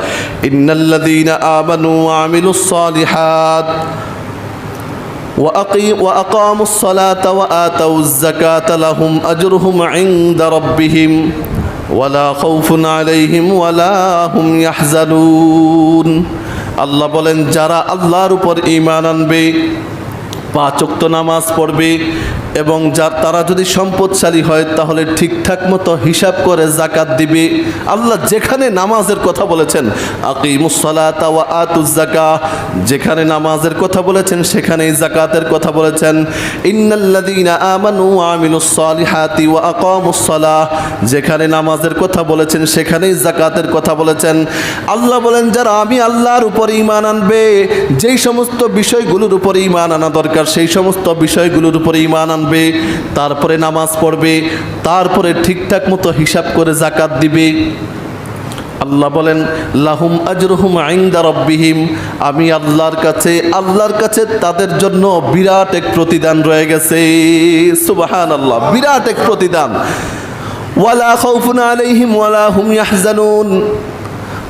ইন্নাল্লাযীনা আমানু ওয়া আমিলুস সালিহাত ওয়া আকামুস সালাতা ওয়া আতাউয যাকাতা লাহুম আজরুহুম ইনদা রাব্বিহিম ওয়ালা খাউফুন আলাইহিম ওয়ালা হুম ইয়াহজানুন। আল্লাহ বলেন, যারা আল্লাহর উপর ঈমান আনবে, 5 ওয়াক্ত নামাজ পড়বে এবং তারা যদি সম্পদশালী হয় তাহলে ঠিকঠাক মতো হিসাব করে যাকাত দিবে। আল্লাহ যেখানে নামাজের কথা বলেছেন, আকিমুস সালাতা ওয়া আতুজ যাকাহ, যেখানে নামাজের কথা বলেছেন সেখানেই যাকাতের কথা বলেছেন। ইন্নাল্লাযীনা আমানু ওয়া আমিলুস সালিহাতি ওয়া আকামুস সালাহ, যেখানে নামাজের কথা বলেছেন সেখানেই যাকাতের কথা বলেছেন। আল্লাহ বলেন, যারা আমি আল্লাহর উপর ঈমান আনবে, যেই সমস্ত বিষয়গুলোর উপর ঈমান আনা দরকার সেই সমস্ত বিষয়গুলোর উপর ঈমান আনবে, তারপরে নামাজ পড়বে, তারপরে ঠিকঠাক মতো হিসাব করে যাকাত দিবে। আল্লাহ বলেন, লাহুম আজরুহুম ইনদা রাব্বিহিম, আমি আল্লাহর কাছে তাদের জন্য বিরাট এক প্রতিদান রয়ে গেছে। সুবহানাল্লাহ, বিরাট এক প্রতিদান। ওয়ালা খাউফুন আলাইহিম ওয়ালা হুম ইয়াহজানুন,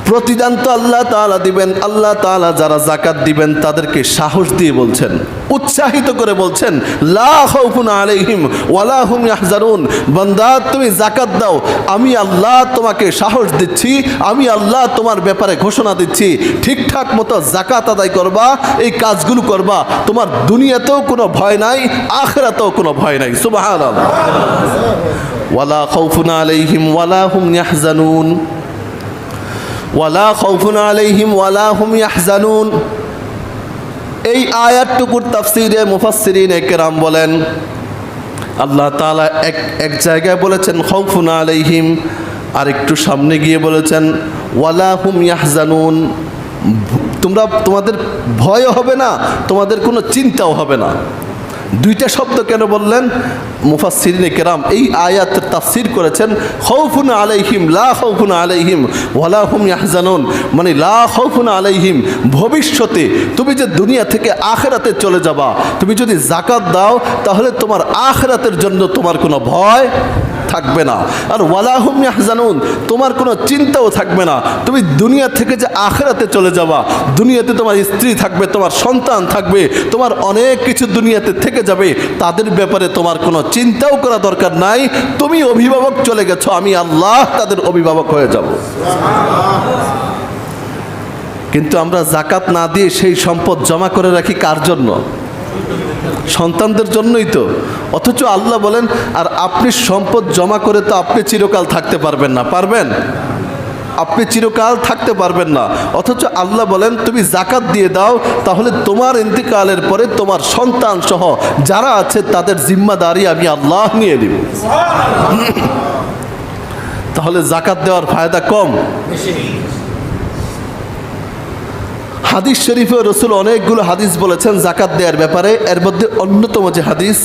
প্রতিদান তো আল্লাহ তাআলা দিবেন। আল্লাহ তাআলা যারা যাকাত দিবেন তাদেরকে সাহস দিয়ে বলছেন, উৎসাহিত করে বলছেন, লা খাউফুন আলাইহিম ওয়ালা হুম ইয়াহজানুন। বান্দা তুমি যাকাত দাও, আমি আল্লাহ তোমাকে সাহস দিচ্ছি, আমি আল্লাহ তোমার ব্যাপারে ঘোষণা দিচ্ছি, ঠিকঠাক মতো যাকাত আদায় করবা, এই কাজগুলো করবা, তোমার দুনিয়াতেও কোনো ভয় নাই, আখিরাতেও কোনো ভয় নাই। সুবহানাল্লাহ। ওয়ালা খাউফুন আলাইহিম ওয়ালা হুম ইয়াহজানুন, ওয়ালা খাউফুন আলাইহিম ওয়ালা হুম ইয়াহজানুন। এই আয়াতটুকুর তাফসীরে মুফাসসিরিনে কেরাম বলেন, আল্লাহ তাআলা এক জায়গায় বলেছেন খাউফুন আলাইহিম, আর একটু সামনে গিয়ে বলেছেন ওয়ালা হুম ইয়াহজানুন। তোমাদের ভয়ও হবে না, তোমাদের কোনো চিন্তাও হবে না। দুইটা শব্দ কেন বললেন? মুফাসসিরিনে কেরাম এই আয়াতের তাফসীর করেছেন খাউফুন আলাইহিম লা খাউফুন আলাইহিম ওয়ালা হুম ইয়াহজানুন, মানে লা খাউফুন আলাইহিম, ভবিষ্যতে তুমি যে দুনিয়া থেকে আখিরাতে চলে যাবা, তুমি যদি যাকাত দাও তাহলে তোমার আখিরাতের জন্য তোমার কোনো ভয় থাকবে না। আর ওয়ালা হুম ইয়াহজানুন, তোমার কোনো চিন্তাও থাকবে না। তুমি দুনিয়া থেকে যে আখিরাতে চলে যাবা, দুনিয়াতে তোমার স্ত্রী থাকবে, তোমার সন্তান থাকবে, তোমার অনেক কিছু দুনিয়াতে থেকে যাবে, তাদের ব্যাপারে তোমার কোনো চিন্তাও করা দরকার নাই। তুমি অভিভাবক চলে গেছো, আমি আল্লাহ তাদের অভিভাবক হয়ে যাব। কিন্তু আমরা যাকাত না দিয়ে সেই সম্পদ জমা করে রাখি কার জন্য? সন্তানদের জন্যই তো। অথচ আল্লাহ বলেন, আর আপনি সম্পদ জমা করে তো আপনি চিরকাল থাকতে পারবেন না। পারবেন? আপনি চিরকাল থাকতে পারবেন না। অথচ আল্লাহ বলেন তুমি যাকাত দিয়ে দাও, তাহলে তোমার ইন্তিকালের পরে তোমার সন্তান সহ যারা আছে তাদের জিম্মাদারি আমি আল্লাহ নিয়ে নিব। তাহলে যাকাত দেওয়ার ফায়দা কম? হাদিস শরীফে রাসূল অনেকগুলো হাদিস বলেছেন যাকাত দেওয়ার ব্যাপারে। এর মধ্যে অন্যতম যে হাদিস,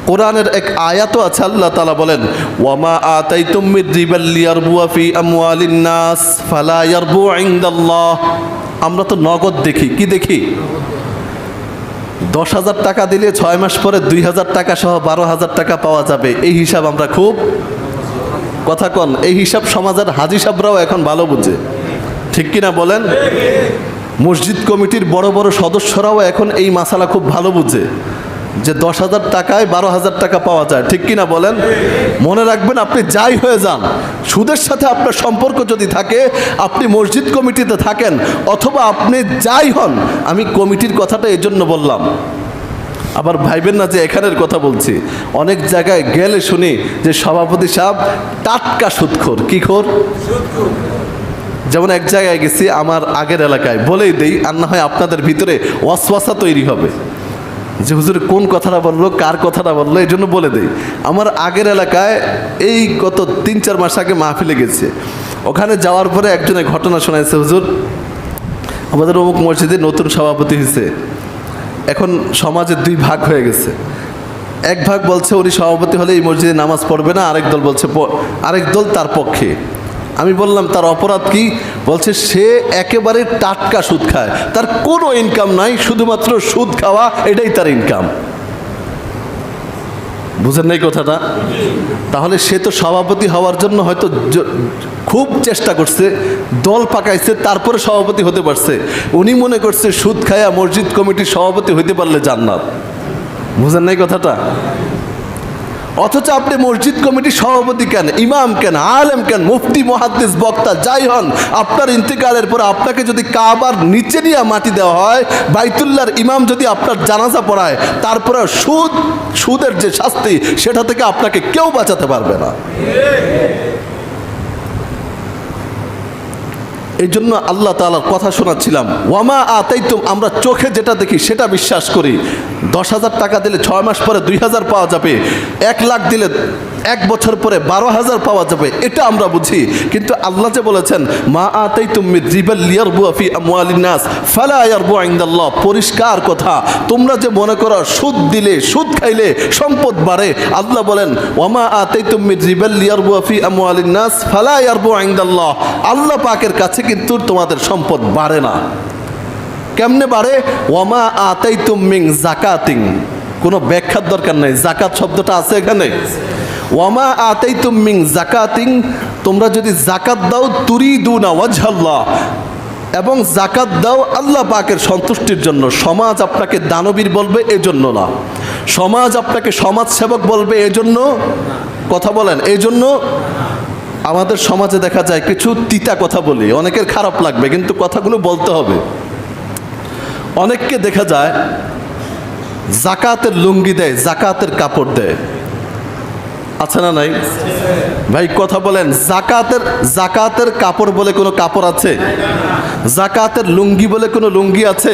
কোরআনের এক আয়াতও আছে, আল্লাহ তাআলা বলেন ওয়ামা আতাইতুম মির রিবাল লিয়ারবুয়া ফি আমওয়ালিন নাস ফালা ইয়ারবু ইনদাল্লাহ। আমরা তো নগদ দেখি, কি দেখি? 10,000 টাকা দিলে 6 মাস পরে 2,000 টাকা সহ 12,000 টাকা পাওয়া যাবে, এই হিসাব আমরা খুব, কথা কন, এই হিসাব সমাজের হাজি সাহেবরাও এখন ভালো বুঝে, ঠিক কিনা বলেন? মসজিদ কমিটির বড় বড় সদস্যরাও এখন এই মাসালা খুব ভালো বুঝে যে 10,000 টাকায় 12,000 টাকা পাওয়া যায়, ঠিক কিনা বলেন? মনে রাখবেন, আপনি যাই হয়ে যান, সুদের সাথে আপনার সম্পর্ক যদি থাকে, আপনি মসজিদ কমিটিতে থাকেন অথবা আপনি যাই হন, আমি কমিটির কথাটা এই জন্য বললাম, আবার ভাইবেন না যে এখানের কথা বলছি। অনেক জায়গায় গেলে শুনি যে সভাপতি সাহেব টাটকা সুদখোর। কি খোর? যেমন এক জায়গায় গেছি আমার আগের এলাকায়, বলেই দেই আর না হয় আপনাদের ভিতরে ওয়াসওয়াসা তৈরি হবে যে হুজুর কোন কথাটা বললো, কার কথাটা বললো, এই জন্য বলে দেই। আমার আগের এলাকায় এই গত 3-4 মাস আগে মাহফিলে গেছে। ওখানে যাওয়ার পরে একজনে ঘটনা শোনাইছে, হুজুর আমাদের অমুক মসজিদে নতুন সভাপতি হয়েছে, এখন সমাজে 2 ভাগ হয়ে গেছে। এক ভাগ বলছে উনি সভাপতি হলে এই মসজিদে নামাজ পড়বে না, আরেক দল বলছে, আরেক দল তার পক্ষে। আমি বললাম তার অপরাধ কি? বলছে সে একেবারে টাটকা সুদ খায়, তার কোনো ইনকাম নাই, শুধুমাত্র সুদ খাওয়া, এটাই তার ইনকাম। বুঝেন নাই কথাটা? তাহলে সে তো সভাপতি হওয়ার জন্য হয়তো খুব চেষ্টা করছে, দল পাকাইছে, তারপরে সভাপতি হতে পারছে। উনি মনে করছে সুদ খায়া মসজিদ কমিটির সভাপতি হইতে পারলে জান্নাত। বুঝেন নাই কথাটা? অথচ আপনি মসজিদ কমিটির সভাপতি কেন, ইমাম কেন, আলেম কেন, মুফতি, মুহাদ্দিস, বক্তা যাই হন, আপনার ইন্তেকালের পরে আপনাকে যদি কাবার নিচে নিয়ে মাটি দেওয়া হয়, বাইতুল্লাহর ইমাম যদি আপনার জানাজা পড়ায়, তারপরে সুদের যে শাস্তি, সেটা থেকে আপনাকে কেউ বাঁচাতে পারবে না। এই জন্য আল্লাহ তাআলার কথা শোনাচ্ছিলাম, ওয়ামা আতাইতুম, আমরা চোখে যেটা দেখি সেটা বিশ্বাস করি। 10,000 টাকা দিলে 6 মাস পরে 2,000 পাওয়া যাবে, 1 লাখ দিলে 1 বছর পরে 12,000 পাওয়া যাবে, এটা আমরা বুঝি। কিন্তু আল্লাহ যে বলেছেন মা আতাইতুম মির রিবাল লিয়ারবুয়া ফি আমওয়ালিন নাস ফালা ইয়ারবু ইনদাল্লাহ, পরিষ্কার কথা। তোমরা যে মনে করো সুদ দিলে, সুদ খাইলে সম্পদ বাড়ে, আল্লাহ বলেন ওয়ামা আতাইতুম মির রিবাল লিয়ারবুয়া ফি আমওয়ালিন নাস ফালা ইয়ারবু ইনদাল্লাহ, আল্লাহ পাকের কাছে কিন্তু তোমাদের সম্পদ বাড়ে না। কেমনে বাড়ে? ওয়ামা আতাইতুম মিন যাকাতিন, কোনো ব্যাখ্যার দরকার নাই, যাকাত শব্দটা আছে এখানে। ওয়ামা আতাইতুম মিন যাকাতিন তোমরা যদি জাকাত দাও তুরিদুনা ওয়াজহাল্লাহ, এবং জাকাত দাও আল্লাহ পাকের সন্তুষ্টির জন্য। সমাজ আপনাকে দানবীর বলবে এজন্য না, সমাজ আপনাকে সমাজ সেবক বলবে এজন্য। কথা বলেন, এই জন্য আমাদের সমাজে দেখা যায় কিছু তিতা কথা বলি, অনেকের খারাপ লাগবে কিন্তু কথাগুলো বলতে হবে। অনেককে দেখা যায় জাকাতের লুঙ্গি দেয়, জাকাতের কাপড় দেয়, আছে না নাই ভাই? কথা বলেন, জাকাতের কাপড় বলে কোনো কাপড় আছে? জাকাতের লুঙ্গি বলে কোনো লুঙ্গি আছে?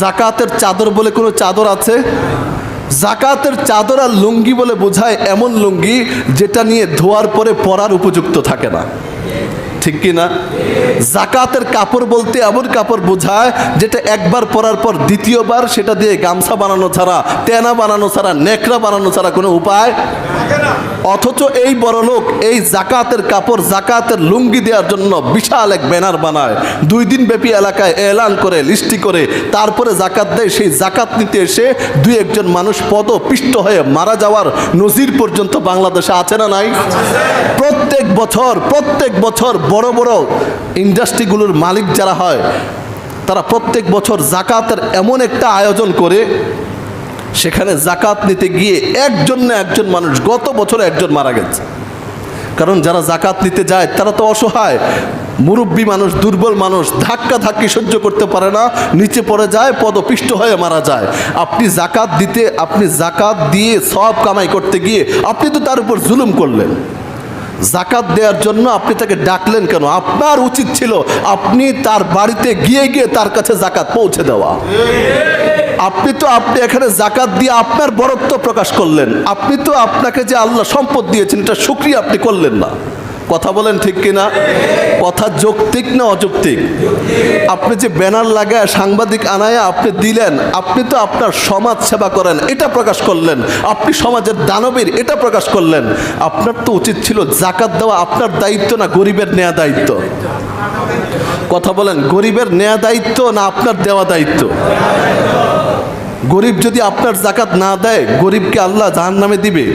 জাকাতের চাদর বলে কোনো চাদর আছে? জাকাতের চাদর আর লুঙ্গি বলে বোঝায় এমন লুঙ্গি যেটা নিয়ে ধোয়ার পরে পরার উপযুক্ত থাকে না, ঠিক কি না? জাকাতের কাপড় বলতে এমন কাপড় বোঝায় যেটা একবার পরার পর দ্বিতীয়বার সেটা দিয়ে গামছা বানানো ছাড়া, তেনা বানানো ছাড়া, নেকড়া বানানো ছাড়া কোনো উপায়। অথচ এই বড় লোক এই জাকাতের কাপড়, জাকাতের লুঙ্গি দেওয়ার জন্য বিশাল এক ব্যানার বানায়, 2 দিন ব্যাপী এলাকায় এলান করে, লিস্টি করে, তারপরে জাকাত দেয়। সেই জাকাত নিতে এসে 2-1 মানুষ পদপিষ্ট হয়ে মারা যাওয়ার নজির পর্যন্ত বাংলাদেশে আছে না নাই? প্রত্যেক বছর বড় বড় ইন্ডাস্ট্রিগুলোর মালিক যারা হয় তারা প্রত্যেক বছর জাকাতের এমন একটা আয়োজন করে, সেখানে জাকাত নিতে গিয়ে একজন না একজন মানুষ, গত বছর 1 মারা গেছে। কারণ যারা জাকাত নিতে যায় তারা তো অসহায়, মুরব্বী মানুষ, দুর্বল মানুষ, ধাক্কি সহ্য করতে পারে না, নিচে পড়ে যায়, পদপিষ্ট হয়ে মারা যায়। আপনি জাকাত দিয়ে সব কামাই করতে গিয়ে আপনি তো তার উপর জুলুম করলেন। জাকাত দেওয়ার জন্য আপনি তাকে ডাকলেন কেন? আপনার উচিত ছিল আপনি তার বাড়িতে গিয়ে তার কাছে জাকাত পৌঁছে দেওয়া। আপনি এখানে জাকাত দিয়ে আপনার বরত্ব প্রকাশ করলেন। আপনাকে যে আল্লাহ সম্পদ দিয়েছেন এটা শুকরিয়া আপনি করলেন না। কথা বলেন ঠিক কিনা? কথা যৌক্তিক না অযৌক্তিক? আপনি যে ব্যানার লাগায় সাংবাদিক আনায় আপনি দিলেন, আপনি তো আপনার সমাজ সেবা করেন এটা প্রকাশ করলেন, আপনি সমাজের দানবীর এটা প্রকাশ করলেন। আপনার তো উচিত ছিল জাকাত দেওয়া আপনার দায়িত্ব না গরিবের নেয়া দায়িত্ব? কথা বলেন, গরিবের নেয়া দায়িত্ব না আপনার দেওয়া দায়িত্ব? গরিব যদি আপনার জাকাত না দেয়, গরিবকে আল্লাহ জাহান্নামে দিবে।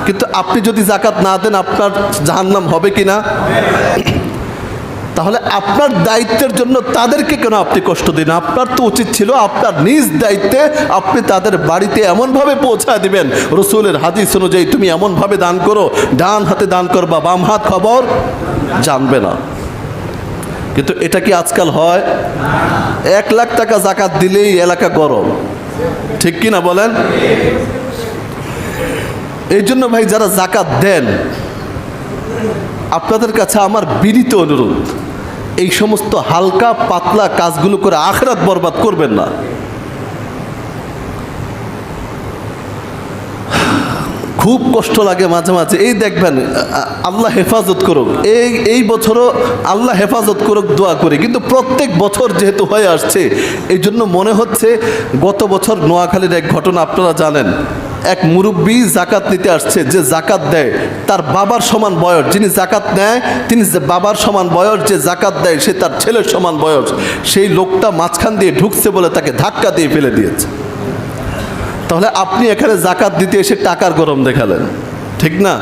কিন্তু আপনি যদি জাকাত না দেন আপনার জাহান্নাম হবে কি না? তাহলে আপনার দায়িত্বের জন্য তাদেরকে কেন আপনি কষ্ট দিন? আপনার তো উচিত ছিল আপনার নিজ দায়িত্বে আপনি তাদের বাড়িতে এমনভাবে পৌঁছায় দিবেন, রসুলের হাদিস অনুযায়ী তুমি এমনভাবে দান করো, ডান হাতে দান করবা, বাম হাত খবর জানবে না। কিন্তু এটা কি আজকাল হয়? 1 লাখ টাকা জাকাত দিলেই এলাকা গরম, ঠিক কি না বলেন? এই জন্য ভাই যারা জাকাত দেন, আপনাদের কাছে আমার বিনীত অনুরোধ, এই সমস্ত হালকা পাতলা কাজগুলো করে আখিরাত বরবাদ করবেন না। খুব কষ্ট লাগে মাঝে মাঝে। এই দেখবেন, আল্লাহ হেফাজত করুক, এই বছরও আল্লাহ হেফাজত করুক দোয়া করি, কিন্তু প্রত্যেক বছর যেহেতু হয়ে আসছে এই জন্য মনে হচ্ছে। গত বছর নোয়াখালীর এক ঘটনা আপনারা জানেন, এক মুরব্বী জাকাত নিতে আসছে, যে জাকাত দেয় তার বাবার সমান বয়স, যিনি জাকাত নেয় তিনি বাবার সমান বয়স, যে জাকাত দেয় সে তার ছেলের সমান বয়স। সেই লোকটা মাঝখান দিয়ে ঢুকছে বলে তাকে ধাক্কা দিয়ে ফেলে দিয়েছে। তাহলে আপনি এখানে জাকাত দিতে এসে টাকার গরম দেখালেন, ঠিক না?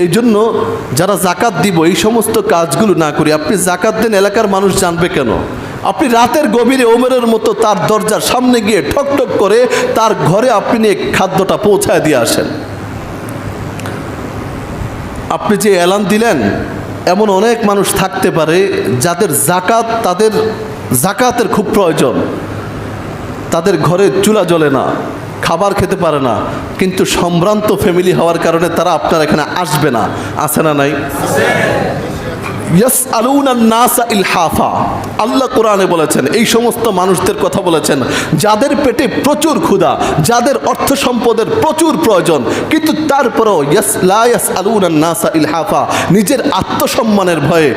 এই জন্য যারা জাকাত দিব এই সমস্ত কাজগুলো না করি। আপনি জাকাত দেন, এলাকার মানুষ জানবে কেন? আপনি রাতের গভীরে ওমরের মতো তার দরজার সামনে গিয়ে ঠক ঠক করে তার ঘরে আপনি নিয়ে খাদ্যটা পৌঁছায় দিয়ে আসেন। আপনি যে এলান দিলেন, এমন অনেক মানুষ থাকতে পারে যাদের জাকাতের খুব প্রয়োজন, তাদের ঘরে চুলা জ্বলে না, খাবার খেতে পারে না, কিন্তু সম্ভ্রান্ত ফ্যামিলি হওয়ার কারণে তারা আপনার এখানে আসবে না। আছে না নাই? ইয়াসআলুনান নাসা ইলহাফা, আল্লাহ কোরআনে বলেছেন, এই সমস্ত মানুষদের কথা বলেছেন যাদের পেটে প্রচুর ক্ষুধা, যাদের অর্থ সম্পদের প্রচুর প্রয়োজন, কিন্তু তারপরেও লা ইয়াসআলুনান নাসা ইলহাফা, নিজের আত্মসম্মানের ভয়ে,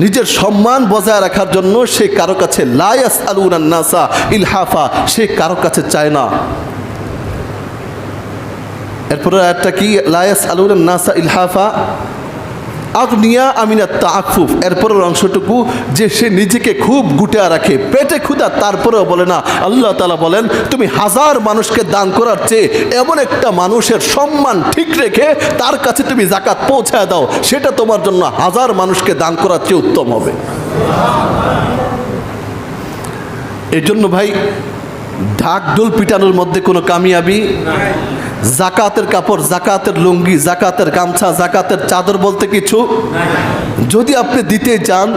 নিজের সম্মান বজায় রাখার জন্য সে কারো কাছে লা ইয়াসআলুনান নাসা ইলহাফা, সে কারো কাছে চায় না। এরপরে একটা কি? লা ইয়াসআলুনান নাসা ইলহাফা, আগনিয়া আমিনা তাআফুফ, এরপরের অংশটুকু যে সে নিজেকে খুব গুটিয়ে রাখে, পেটে ক্ষুধা, তারপরেও বলে না। আল্লাহ তাআলা বলেন তুমি 1000 মানুষকে দান করার চেয়ে এমন একটা মানুষের সম্মান ঠিক রেখে তার কাছে তুমি যাকাত পৌঁছায় দাও, সেটা তোমার জন্য 1000 মানুষকে দান করার চেয়ে উত্তম হবে। এই জন্য ভাই ঢাক ঢোল পিটানোর মধ্যে কোনো কামিয়াবি, জাকাতের কাপড়, জাকাতের লুঙ্গি, জাকাতের গামছা, জাকাতের চাদর বলতে কিছু। যদি আপনি দিতে চান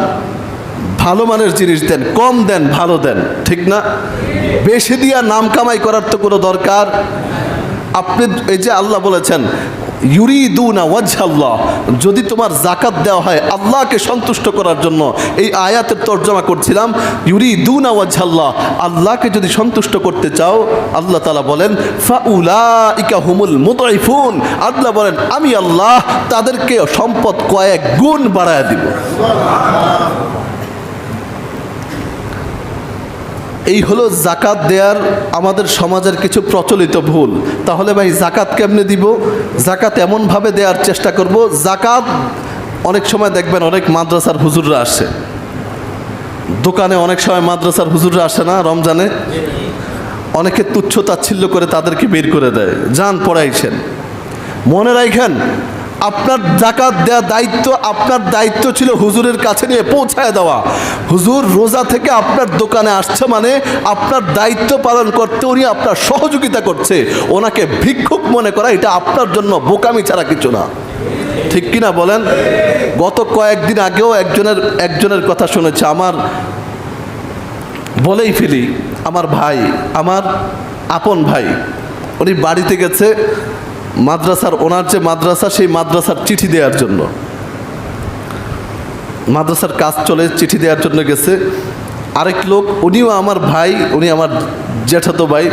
ভালো মানের জিনিস দেন, কম দেন, ভালো দেন, ঠিক না? বেশি দিয়া নাম কামাই করার তো কোনো দরকার। আপনি এই যে আল্লাহ বলেছেন ইউরিদুনা ওয়াজহাল্লাহ, যদি তোমার জাকাত দেওয়া হয় আল্লাহকে সন্তুষ্ট করার জন্য, এই আয়াতের তর্জমা করছিলাম, ইউরিদুনা ওয়াজহাল্লাহ, আল্লাহকে যদি সন্তুষ্ট করতে চাও, আল্লাহ তাআলা বলেন ফাউলাইকা হুমুল মুদঈফুন, আল্লাহ বলেন আমি আল্লাহ তাদেরকে সম্পদ কয়েক গুণ বাড়ায় দিব। এই হলো জাকাত দেওয়ার আমাদের সমাজের কিছু প্রচলিত ভুল। তাহলে ভাই জাকাত কেমনে দিব? জাকাত এমনভাবে দেওয়ার চেষ্টা করব, জাকাত অনেক সময় দেখবেন অনেক মাদ্রাসার হুজুররা আসে দোকানে, অনেক সময় মাদ্রাসার হুজুররা আসে না রমজানে, অনেকে তুচ্ছ তাচ্ছিল্য করে তাদেরকে বের করে দেয়, যান পড়াইছেন। মনে রাখেন আপনার জাকাত দেওয়া দায়িত্ব, আপনার দায়িত্ব ছিল হুজুরের কাছে নিয়ে পৌঁছায় দেওয়া। হুজুর রোজা থেকে আপনার দোকানে আসছে মানে আপনার দায়িত্ব পালন করতে উনি আপনার সহযোগিতা করছে, ওনাকে ভিক্ষুক মনে করা এটা আপনার জন্য বোকামি ছাড়া কিছু না, ঠিক কিনা বলেন? গত কয়েকদিন আগেও একজনের কথা শুনেছে, আমার বলেই ফেলি, আমার ভাই, আমার আপন ভাই, উনি বাড়িতে গেছে মাদ্রাসার, ওনার যে মাদ্রাসা সেই মাদ্রাসার চিঠি দেওয়ার জন্য, মাদ্রাসার কাজ চলে, চিঠি দেওয়ার জন্য গেছে। আরেক লোক, উনিও আমার ভাই, উনি আমার জ্যাঠাতো ভাই,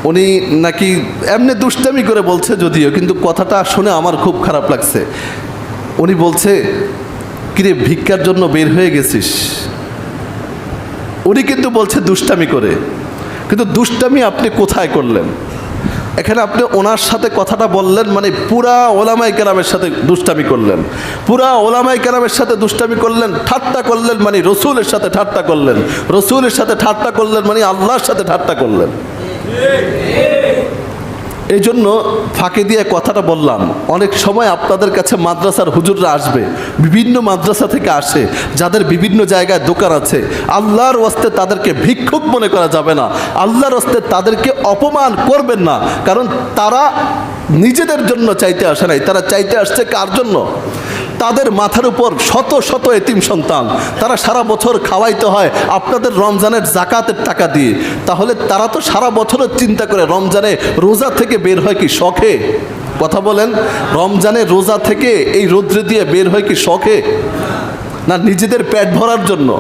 উনি নাকি এমনি দুষ্টামি করে বলছে যদিও, কিন্তু কথাটা শুনে আমার খুব খারাপ লাগছে। উনি বলছে কিরে ভিক্ষার জন্য বের হয়ে গেছিস? উনি কিন্তু বলছে দুষ্টামি করে, কিন্তু দুষ্টামি আপনি কোথায় করলেন? এখানে আপনি ওনার সাথে কথাটা বললেন মানে পুরা ওলামায়ে কেরামের সাথে দুষ্টামি করলেন, পুরা ওলামায়ে কেরামের সাথে দুষ্টামি করলেন, ঠাট্টা করলেন মানে রসুলের সাথে ঠাট্টা করলেন, রসুলের সাথে ঠাট্টা করলেন মানে আল্লাহর সাথে ঠাট্টা করলেন। এই জন্য ফাঁকে দিয়ে কথাটা বললাম, অনেক সময় আপনাদের কাছে মাদ্রাসার হুজুররা আসবে, বিভিন্ন মাদ্রাসা থেকে আসে, যাদের বিভিন্ন জায়গায় দোকান আছে, আল্লাহর ওয়াস্তে তাদেরকে ভিক্ষুক মনে করা যাবে না, আল্লাহর ওয়াস্তে তাদেরকে অপমান করবেন না, কারণ তারা নিজেদের জন্য চাইতে আসে নাই, তারা চাইতে আসছে কার জন্য? তাদের মাথার উপর শত শত এতিম সন্তান, তারা সারা বছর খাওয়াইতে হয় আপনাদের রমজানের জাকাতের টাকা দিয়ে। তাহলে তারা তো সারা বছরের চিন্তা করে রমজানে রোজা থেকে বের হয় কি শখে? কথা বলেন, রমজানে রোজা থেকে এই রৌদ্রে দিয়ে বের হয় কি শখে, না নিজেদের পেট ভরার জন্য?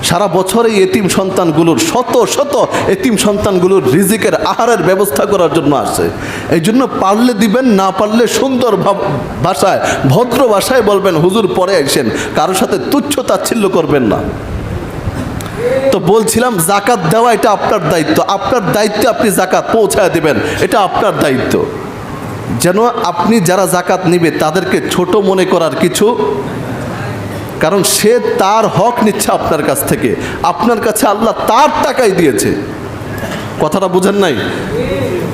সারা বছর এই এতিম সন্তানগুলোর, শত শত এতিম সন্তানগুলোর রিজিকের আহারের ব্যবস্থা করার জন্য আসে। এই জন্য পারলে দিবেন, না পারলে সুন্দর ভাষায়, ভদ্র ভাষায় বলবেন হুজুর পরে আসেন, কারোর সাথে তুচ্ছ তাচ্ছিল্য করবেন না। তো বলছিলাম জাকাত দেওয়া এটা আপনার দায়িত্ব, আপনার দায়িত্বে আপনি জাকাত পৌঁছায় দেবেন, এটা আপনার দায়িত্ব। যেন আপনি যারা জাকাত নিবে তাদেরকে ছোট মনে করার কিছু, কারণ সে তার হক নিচ্ছে আপনার কাছ থেকে, আপনার কাছে আল্লাহ তার টাকাই দিয়েছে। কথাটা বুঝেন নাই?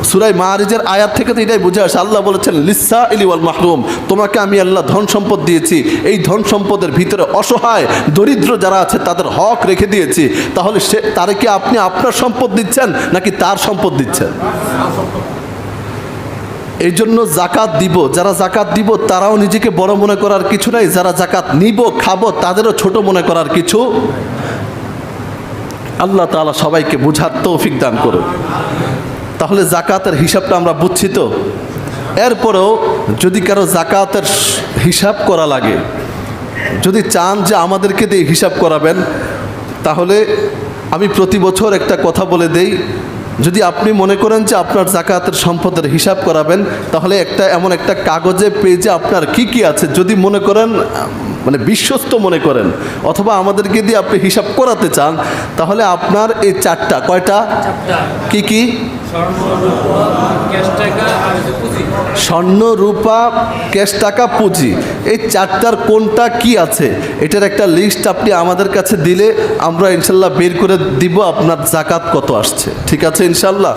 সূরা মাআরিজের আয়াত থেকে তো এটাই বুঝে আসে। আল্লাহ বলেছেন লিসসাইলি ওয়াল মাহরুম, তোমাকে আমি আল্লাহ ধন সম্পদ দিয়েছি, এই ধন সম্পদের ভিতরে অসহায় দরিদ্র যারা আছে তাদের হক রেখে দিয়েছি। তাহলে সে তারে কি আপনি আপনার সম্পদ দিচ্ছেন নাকি তার সম্পদ দিচ্ছেন? এই জন্য জাকাত দিব, যারা জাকাত দিব তারাও নিজেকে বড় মনে করার কিছু নাই, যারা জাকাত নিব খাবো তাদেরও ছোট মনে করার কিছু। আল্লাহ তাআলা সবাইকে বুঝার তৌফিক দান করুন। তাহলে জাকাতের হিসাবটা আমরা বুঝছি তো। এরপরেও যদি কারো জাকাতের হিসাব করা লাগে, যদি চান যে আমাদেরকে দিয়ে হিসাব করাবেন, তাহলে আমি প্রতি বছর একটা কথা বলে দেই, যদি আপনি মনে করেন যে আপনার জাকাতের সম্পদের হিসাব করাবেন, তাহলে এমন একটা কাগজে পেজে আপনার কি কি আছে যদি মনে করেন, মানে বিশ্বস্ত মনে করেন, অথবা আমাদেরকে দিয়ে আপনি হিসাব করাতে চান, তাহলে আপনার এই চারটা, কয়টা, কি কি, স্বর্ণ রূপা ক্যাশ টাকা পুঁজি, এই চারটার কোনটা কি আছে এটার একটা লিস্ট আপনি আমাদের কাছে দিলে আমরা ইনশাল্লাহ বের করে দিব আপনার জাকাত কত আসছে। ঠিক আছে ইনশাল্লাহ?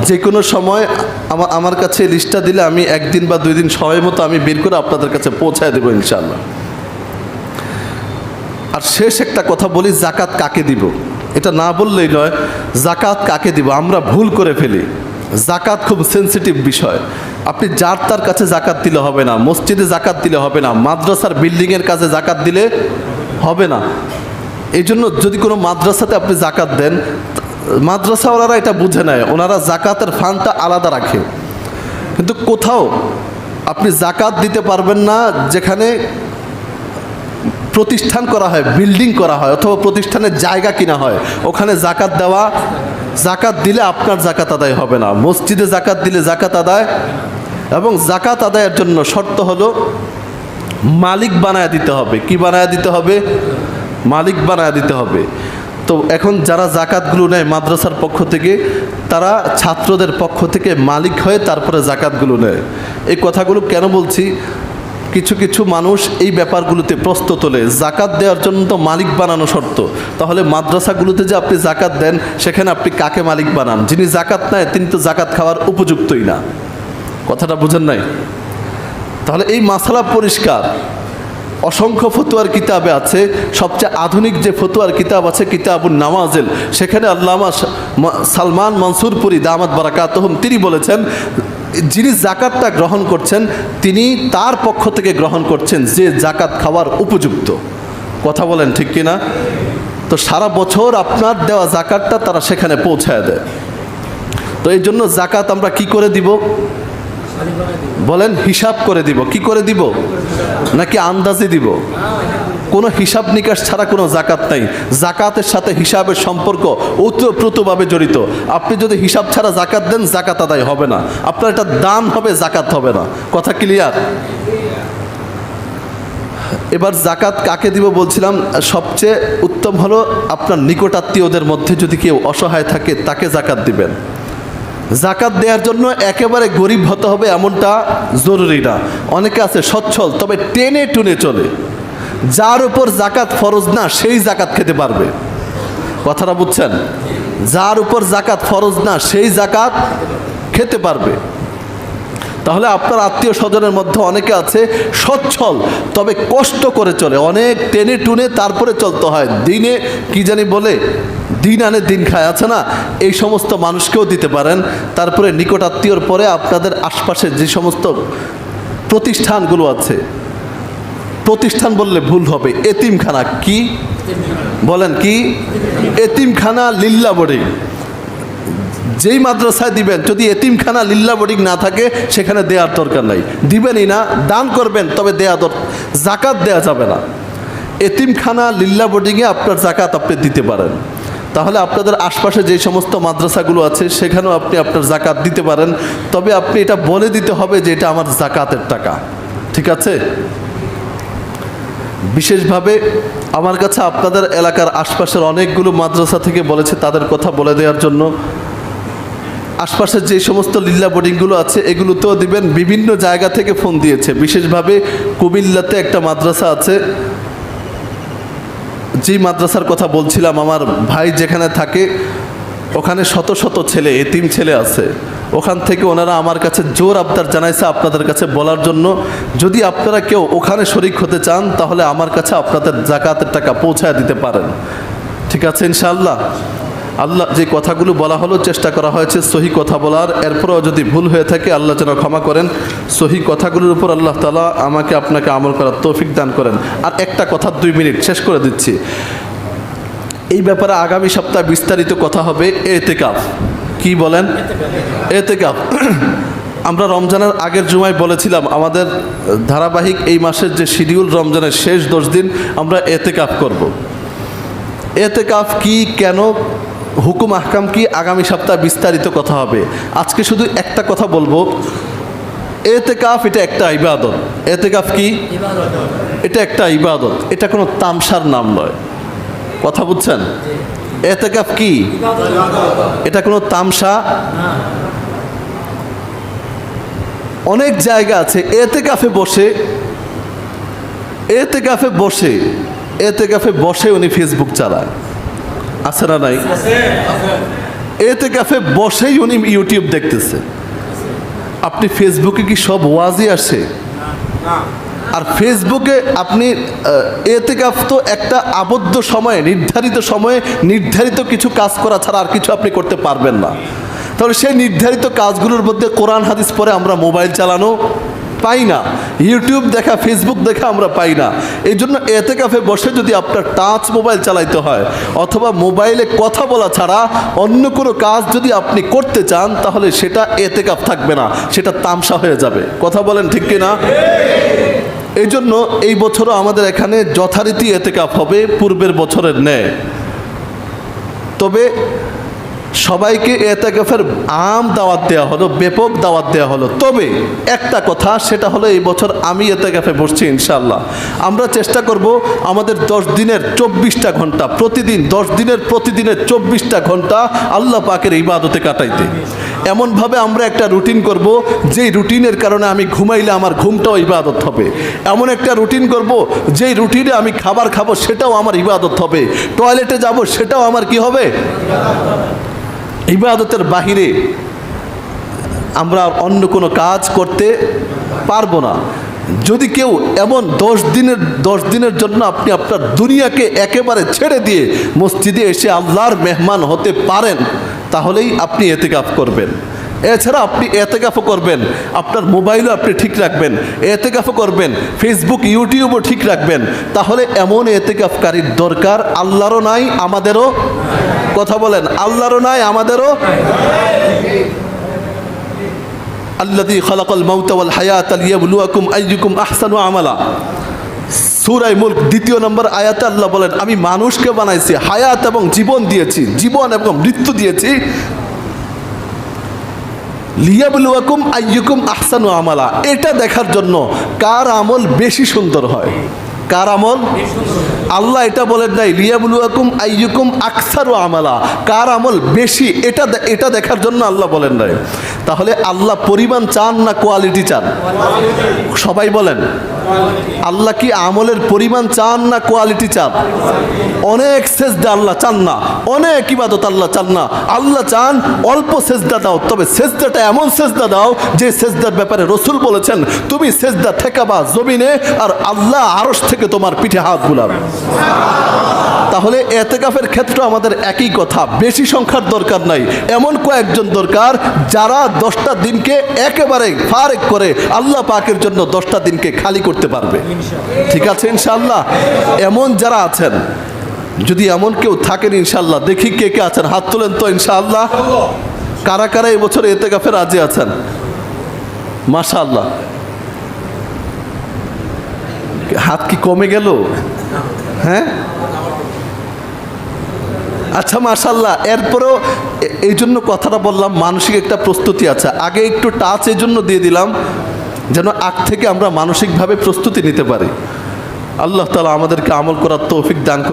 যে কোনো সময় আমার কাছে লিস্টটা দিলে আমি একদিন বা 2 দিন সময় মতো আমি বের করে আপনাদের কাছে পৌঁছায় দেবো ইনশাল্লাহ। আর শেষ একটা কথা বলি, জাকাত কাকে দিব এটা না বললেই নয়। জাকাত কাকে দিব আমরা ভুল করে ফেলি। জাকাত খুব সেনসিটিভ বিষয়। আপনি যার তার কাছে জাকাত দিলে হবে না, মসজিদে জাকাত দিলে হবে না, মাদ্রাসার বিল্ডিংয়ের কাছে জাকাত দিলে হবে না। এই জন্য যদি কোনো মাদ্রাসাতে আপনি জাকাত দেন, মাদ্রাসাওয়ালারা এটা বুঝে নেয়, ওনারা জাকাতের ফান্ডটা আলাদা রাখে। কিন্তু কোথাও আপনি জাকাত দিতে পারবেন না যেখানে প্রতিষ্ঠান করা হয়, বিল্ডিং করা হয়, অথবা প্রতিষ্ঠানের জায়গা কিনা হয়, ওখানে জাকাত দেওয়া, জাকাত দিলে আপনার জাকাত আদায় হবে না। মসজিদে জাকাত দিলে জাকাত আদায়, এবং জাকাত আদায়ের জন্য শর্ত হলো মালিক বানায় দিতে হবে। কি বানায় দিতে হবে? মালিক বানায় দিতে হবে। তো এখন যারা জাকাতগুলো নেয় মাদ্রাসার পক্ষ থেকে, তারা ছাত্রদের পক্ষ থেকে মালিক হয়ে তারপরে জাকাতগুলো নেয়। এই কথাগুলো কেন বলছি? কিছু কিছু মানুষ এই ব্যাপারগুলোতে প্রশ্ন তোলে, জাকাত দেওয়ার জন্য তো মালিক বানানো শর্ত, তাহলে মাদ্রাসাগুলোতে যে আপনি জাকাত দেন সেখানে আপনি কাকে মালিক বানান? যিনি জাকাত নেয় তিনি তো জাকাত খাওয়ার উপযুক্তই না। কথাটা বুঝেন নাই? তাহলে এই মাসালা পরিষ্কার। অসংখ্য ফতুয়ার কিতাবে আছে, সবচেয়ে আধুনিক যে ফতুয়ার কিতাব আছে কিতাবুন নামাজিল, সেখানে আল্লামা সালমান মনসুরপুরি দামাত বারাকাতুহুম তিনি বলেছেন, যিনি জাকাতটা গ্রহণ করছেন তিনি তার পক্ষ থেকে গ্রহণ করছেন যে জাকাত খাওয়ার উপযুক্ত। কথা বলেন ঠিক কিনা? তো সারা বছর আপনার দেওয়া জাকাতটা তারা সেখানে পৌঁছায় দেয়। তো এই জন্য জাকাত আমরা কি করে দিব? বলেন, হিসাব করে দিব। কি করে দিব? নাকি আন্দাজে দিব? কোনো হিসাব নিকাশ ছাড়া কোনো জাকাত নাই। জাকাতের সাথে হিসাবের সম্পর্ক ওতপ্রোতভাবে জড়িত। আপনি যদি হিসাব ছাড়া জাকাত দেন, জাকাত আদায় হবে না, আপনার এটা দান হবে, জাকাত হবে না। কথা ক্লিয়ার? এবার জাকাত কাকে দিব বলছিলাম, সবচেয়ে উত্তম হলো আপনার নিকটাত্মীয়দের মধ্যে যদি কেউ অসহায় থাকে তাকে জাকাত দিবেন। জাকাত দেওয়ার জন্য একেবারে গরিব হতে হবে এমনটা জরুরি না। অনেকে আছে সচ্ছল তবে টেনে টুনে চলে, যার উপর জাকাত ফরজ না সেই জাকাত খেতে পারবে। কথাটা বুঝছেন? যার উপর জাকাত ফরজ না সেই জাকাত খেতে পারবে। তাহলে আপনার আত্মীয় স্বজনের মধ্যে অনেকে আছে সচ্ছল তবে কষ্ট করে চলে, অনেক টেনে টুনে তারপরে চলতে হয়। দিনে কি জানি বলে, দিন আনে দিন খায়, আছে না? এই সমস্ত মানুষকেও দিতে পারেন। তারপরে নিকট আত্মীয়র পরে আপনাদের আশপাশে যে সমস্ত প্রতিষ্ঠানগুলো আছে, প্রতিষ্ঠান বললে ভুল হবে, এতিমখানা। কি বলেন? কি এতিমখানা, লিল্লা বোর্ডিং। যেই মাদ্রাসায় দিবেন যদি এতিমখানা লিল্লা বোর্ডিং না থাকে সেখানে দেওয়ার দরকার নাই, দিবেনই না। দান করবেন তবে জাকাত দেওয়া যাবে না। এতিমখানা লিল্লা বোর্ডিংয়ে আপনার জাকাত আপনি দিতে পারেন। তাহলে আপনাদের আশপাশে যে সমস্ত মাদ্রাসাগুলো আছে সেখানেও আপনি আপনার জাকাত দিতে পারেন, তবে আপনি এটা বলে দিতে হবে যে এটা আমার জাকাতের টাকা। ঠিক আছে? বিশেষভাবে আমার কাছে আপনাদের এলাকার আশপাশের অনেকগুলো মাদ্রাসা থেকে বলেছে তাদের কথা বলে দেওয়ার জন্য। আশপাশের যে সমস্ত লিল্লা বোর্ডিংগুলো আছে এগুলোতেও দিবেন। বিভিন্ন জায়গা থেকে ফোন দিয়েছে, বিশেষভাবে কুমিল্লাতে একটা মাদ্রাসা আছে, যে মাদ্রাসার কথা বলছিলাম, আমার ভাই যেখানে থাকে ওখানে শত শত ছেলে, এতিম ছেলে আছে। ওখান থেকে ওনারা আমার কাছে জোর আবদার জানাইছে আপনাদের কাছে বলার জন্য, যদি আপনারা কেউ ওখানে শরিক হতে চান তাহলে আমার কাছে আপনাদের জাকাতের টাকা পৌঁছায় দিতে পারেন। ঠিক আছে ইনশাআল্লাহ? আল্লাহ যে কথাগুলো বলা হলো চেষ্টা করা হয়েছে সহি কথা বলার, এরপরেও যদি ভুল হয়ে থাকে আল্লাহ যেন ক্ষমা করেন। সহি কথাগুলোর উপর আল্লাহ তাআলা আমাকে আপনাকে আমল করার তৌফিক দান করেন। আর একটা কথা 2 মিনিট শেষ করে দিচ্ছি। এই ব্যাপারে আগামী সপ্তাহে বিস্তারিত কথা হবে। এতেকাফ কি বলেন? এতেকাফ আমরা রমজানের আগের জুমায় বলেছিলাম আমাদের ধারাবাহিক এই মাসের যে শিডিউল, রমজানের শেষ 10 দিন আমরা এতেকাফ করব। এতেকাফ কি, কেন, হুকুম আহকাম কি, আগামী সপ্তাহে বিস্তারিত কথা হবে। আজকে শুধু একটা কথা বলবো, এতেকাফ এটা একটা ইবাদত। এতেকাফ কি? এটা একটা ইবাদত, এটা কোনো তামসার নাম নয়। কথা বুঝছেন? এতেকাফ কি? এটা কোনো তামসা? অনেক জায়গা আছে এতেকাফে বসে উনি ফেসবুক চালায়, আছে না নাই? এতেকাফে বসেই উনি ইউটিউব দেখতেছে। আপনি ফেসবুকে কি সব ওয়াজই আসে? আর ফেসবুকে আপনি এতেকাফ তো একটা আবদ্ধ সময়ে, নির্ধারিত সময়ে নির্ধারিত কিছু কাজ করা ছাড়া আর কিছু আপনি করতে পারবেন না। তাহলে সেই নির্ধারিত কাজগুলোর মধ্যে কোরআন হাদিস পড়ে আমরা মোবাইল চালানো পাই না, ইউটিউব দেখা, ফেসবুক দেখা আমরা পাই না। এই জন্য এতেকাফে বসে যদি আপনার টাচ মোবাইল চালাইতে হয় অথবা মোবাইলে কথা বলা ছাড়া অন্য কোনো কাজ যদি আপনি করতে চান, তাহলে সেটা এতেকাফ থাকবে না, সেটা তামসা হয়ে যাবে। কথা বলেন ঠিক কিনা? এই জন্য এই বছরও আমাদের এখানে যথারীতি এতেকাফ হবে পূর্বের বছরের ন্যায়। তবে সবাইকে এতেকাফের আম দাওয়াত দেওয়া হলো, ব্যাপক দাওয়াত দেওয়া হলো। তবে একটা কথা, সেটা হলো এই বছর আমি এতেকাফে বসছি ইনশাআল্লাহ। আমরা চেষ্টা করব আমাদের 10 দিনের 24টা ঘন্টা প্রতিদিন, 10 দিনের প্রতিদিনের 24টা ঘন্টা আল্লাহ পাকের ইবাদতে কাটাইতে। এমনভাবে আমরা একটা রুটিন করব, যেই রুটিনের কারণে আমি ঘুমাইলে আমার ঘুমটাও ইবাদত হবে। এমন একটা রুটিন করব, যেই রুটিনে আমি খাবার খাবো সেটাও আমার ইবাদত হবে, টয়লেটে যাব সেটাও আমার কি হবে? ইবাদতের বাহিরে আমরা অন্য কোনো কাজ করতে পারবো না। যদি কেউ এমন 10 দিনের জন্য আপনি আপনার দুনিয়াকে একেবারে ছেড়ে দিয়ে মসজিদে এসে আল্লাহর মেহমান হতে পারেন, তাহলেই আপনি এতেকাফ করবেন। এছাড়া আপনি এতেকাফও করবেন, আপনার মোবাইলও আপনি ঠিক রাখবেন, এতেকাফও করবেন, ফেসবুক ইউটিউবও ঠিক রাখবেন। তাহলে এমন এতেকাফকারীর দরকার আল্লাহরও নাই, আমাদেরও। কথা বলেন, আল্লাহরও নাই, আমাদেরও। আল্লাযী খালাকাল মাউতা ওয়াল হায়াতা লিয়াবলুয়াকুম আইয়ুকুম আহসানু আমালা। সূরা মুলক 2 নম্বর আয়াতে আল্লাহ বলেন, আমি মানুষকে বানাইছি, হায়াত এবং জীবন দিয়েছি, জীবন এবং মৃত্যু দিয়েছি, লিয়াবলুয়াকুম আইয়ুকুম আহসানু আমালা, এটা দেখার জন্য কার আমল বেশি সুন্দর হয়। কার আমল? আল্লাহ এটা বলেন নাই লিয়াবলুয়াকুম আইয়ুকুম আকসারু আমালা, কার আমল বেশি, এটা দেখার জন্য আল্লাহ বলেন নাই। তাহলে আল্লাহ পরিমাণ চান না কোয়ালিটি চান? সবাই বলেন, আল্লাহ কি আমলের পরিমাণ চান না কোয়ালিটি চান? অনেক সেজদা আল্লাহ চান না, অনেক ইবাদত আল্লাহ চান না। আল্লাহ চান অল্প সেজদা দাও, তবে সেজদাটা এমন সেজদা দাও যে সেজদার ব্যাপারে রাসূল বলেছেন, তুমি সেজদা ঠেকাবা জমিনে আর আল্লাহ আরশ থেকে তোমার পিঠে হাত বুলাবে। তাহলে এতেকাফের ক্ষেত্রে আমাদের একই কথা, বেশি সংখ্যার দরকার নাই, এমন কয়েকজন দরকার যারা 10টা দিনকে একেবারে ফারেক করে আল্লাহ পাকের জন্য 10টা দিনকে খালি করতে পারবে। ঠিক আছে ইনশাআল্লাহ? এমন যারা আছেন, যদি এমন কেউ থাকেন ইনশাআল্লাহ, দেখি কে কে আছেন, হাত তোলেন তো ইনশাআল্লাহ। কারা কারা এই বছর এতেকাফে রাজি আছেন? মাশাআল্লাহ। হাত কি কমে গেল? হ্যাঁ, আচ্ছা মাশাআল্লাহ। এরপরেও এই জন্য কথাটা বললাম, মানসিক একটা প্রস্তুতি আছে। আগে একটু টাচ এই জন্য দিয়ে দিলাম যেন আগ থেকে আমরা মানসিকভাবে প্রস্তুতি নিতে পারি। আল্লাহ তাআলা আমাদেরকে আমল করার তৌফিক দান করুন।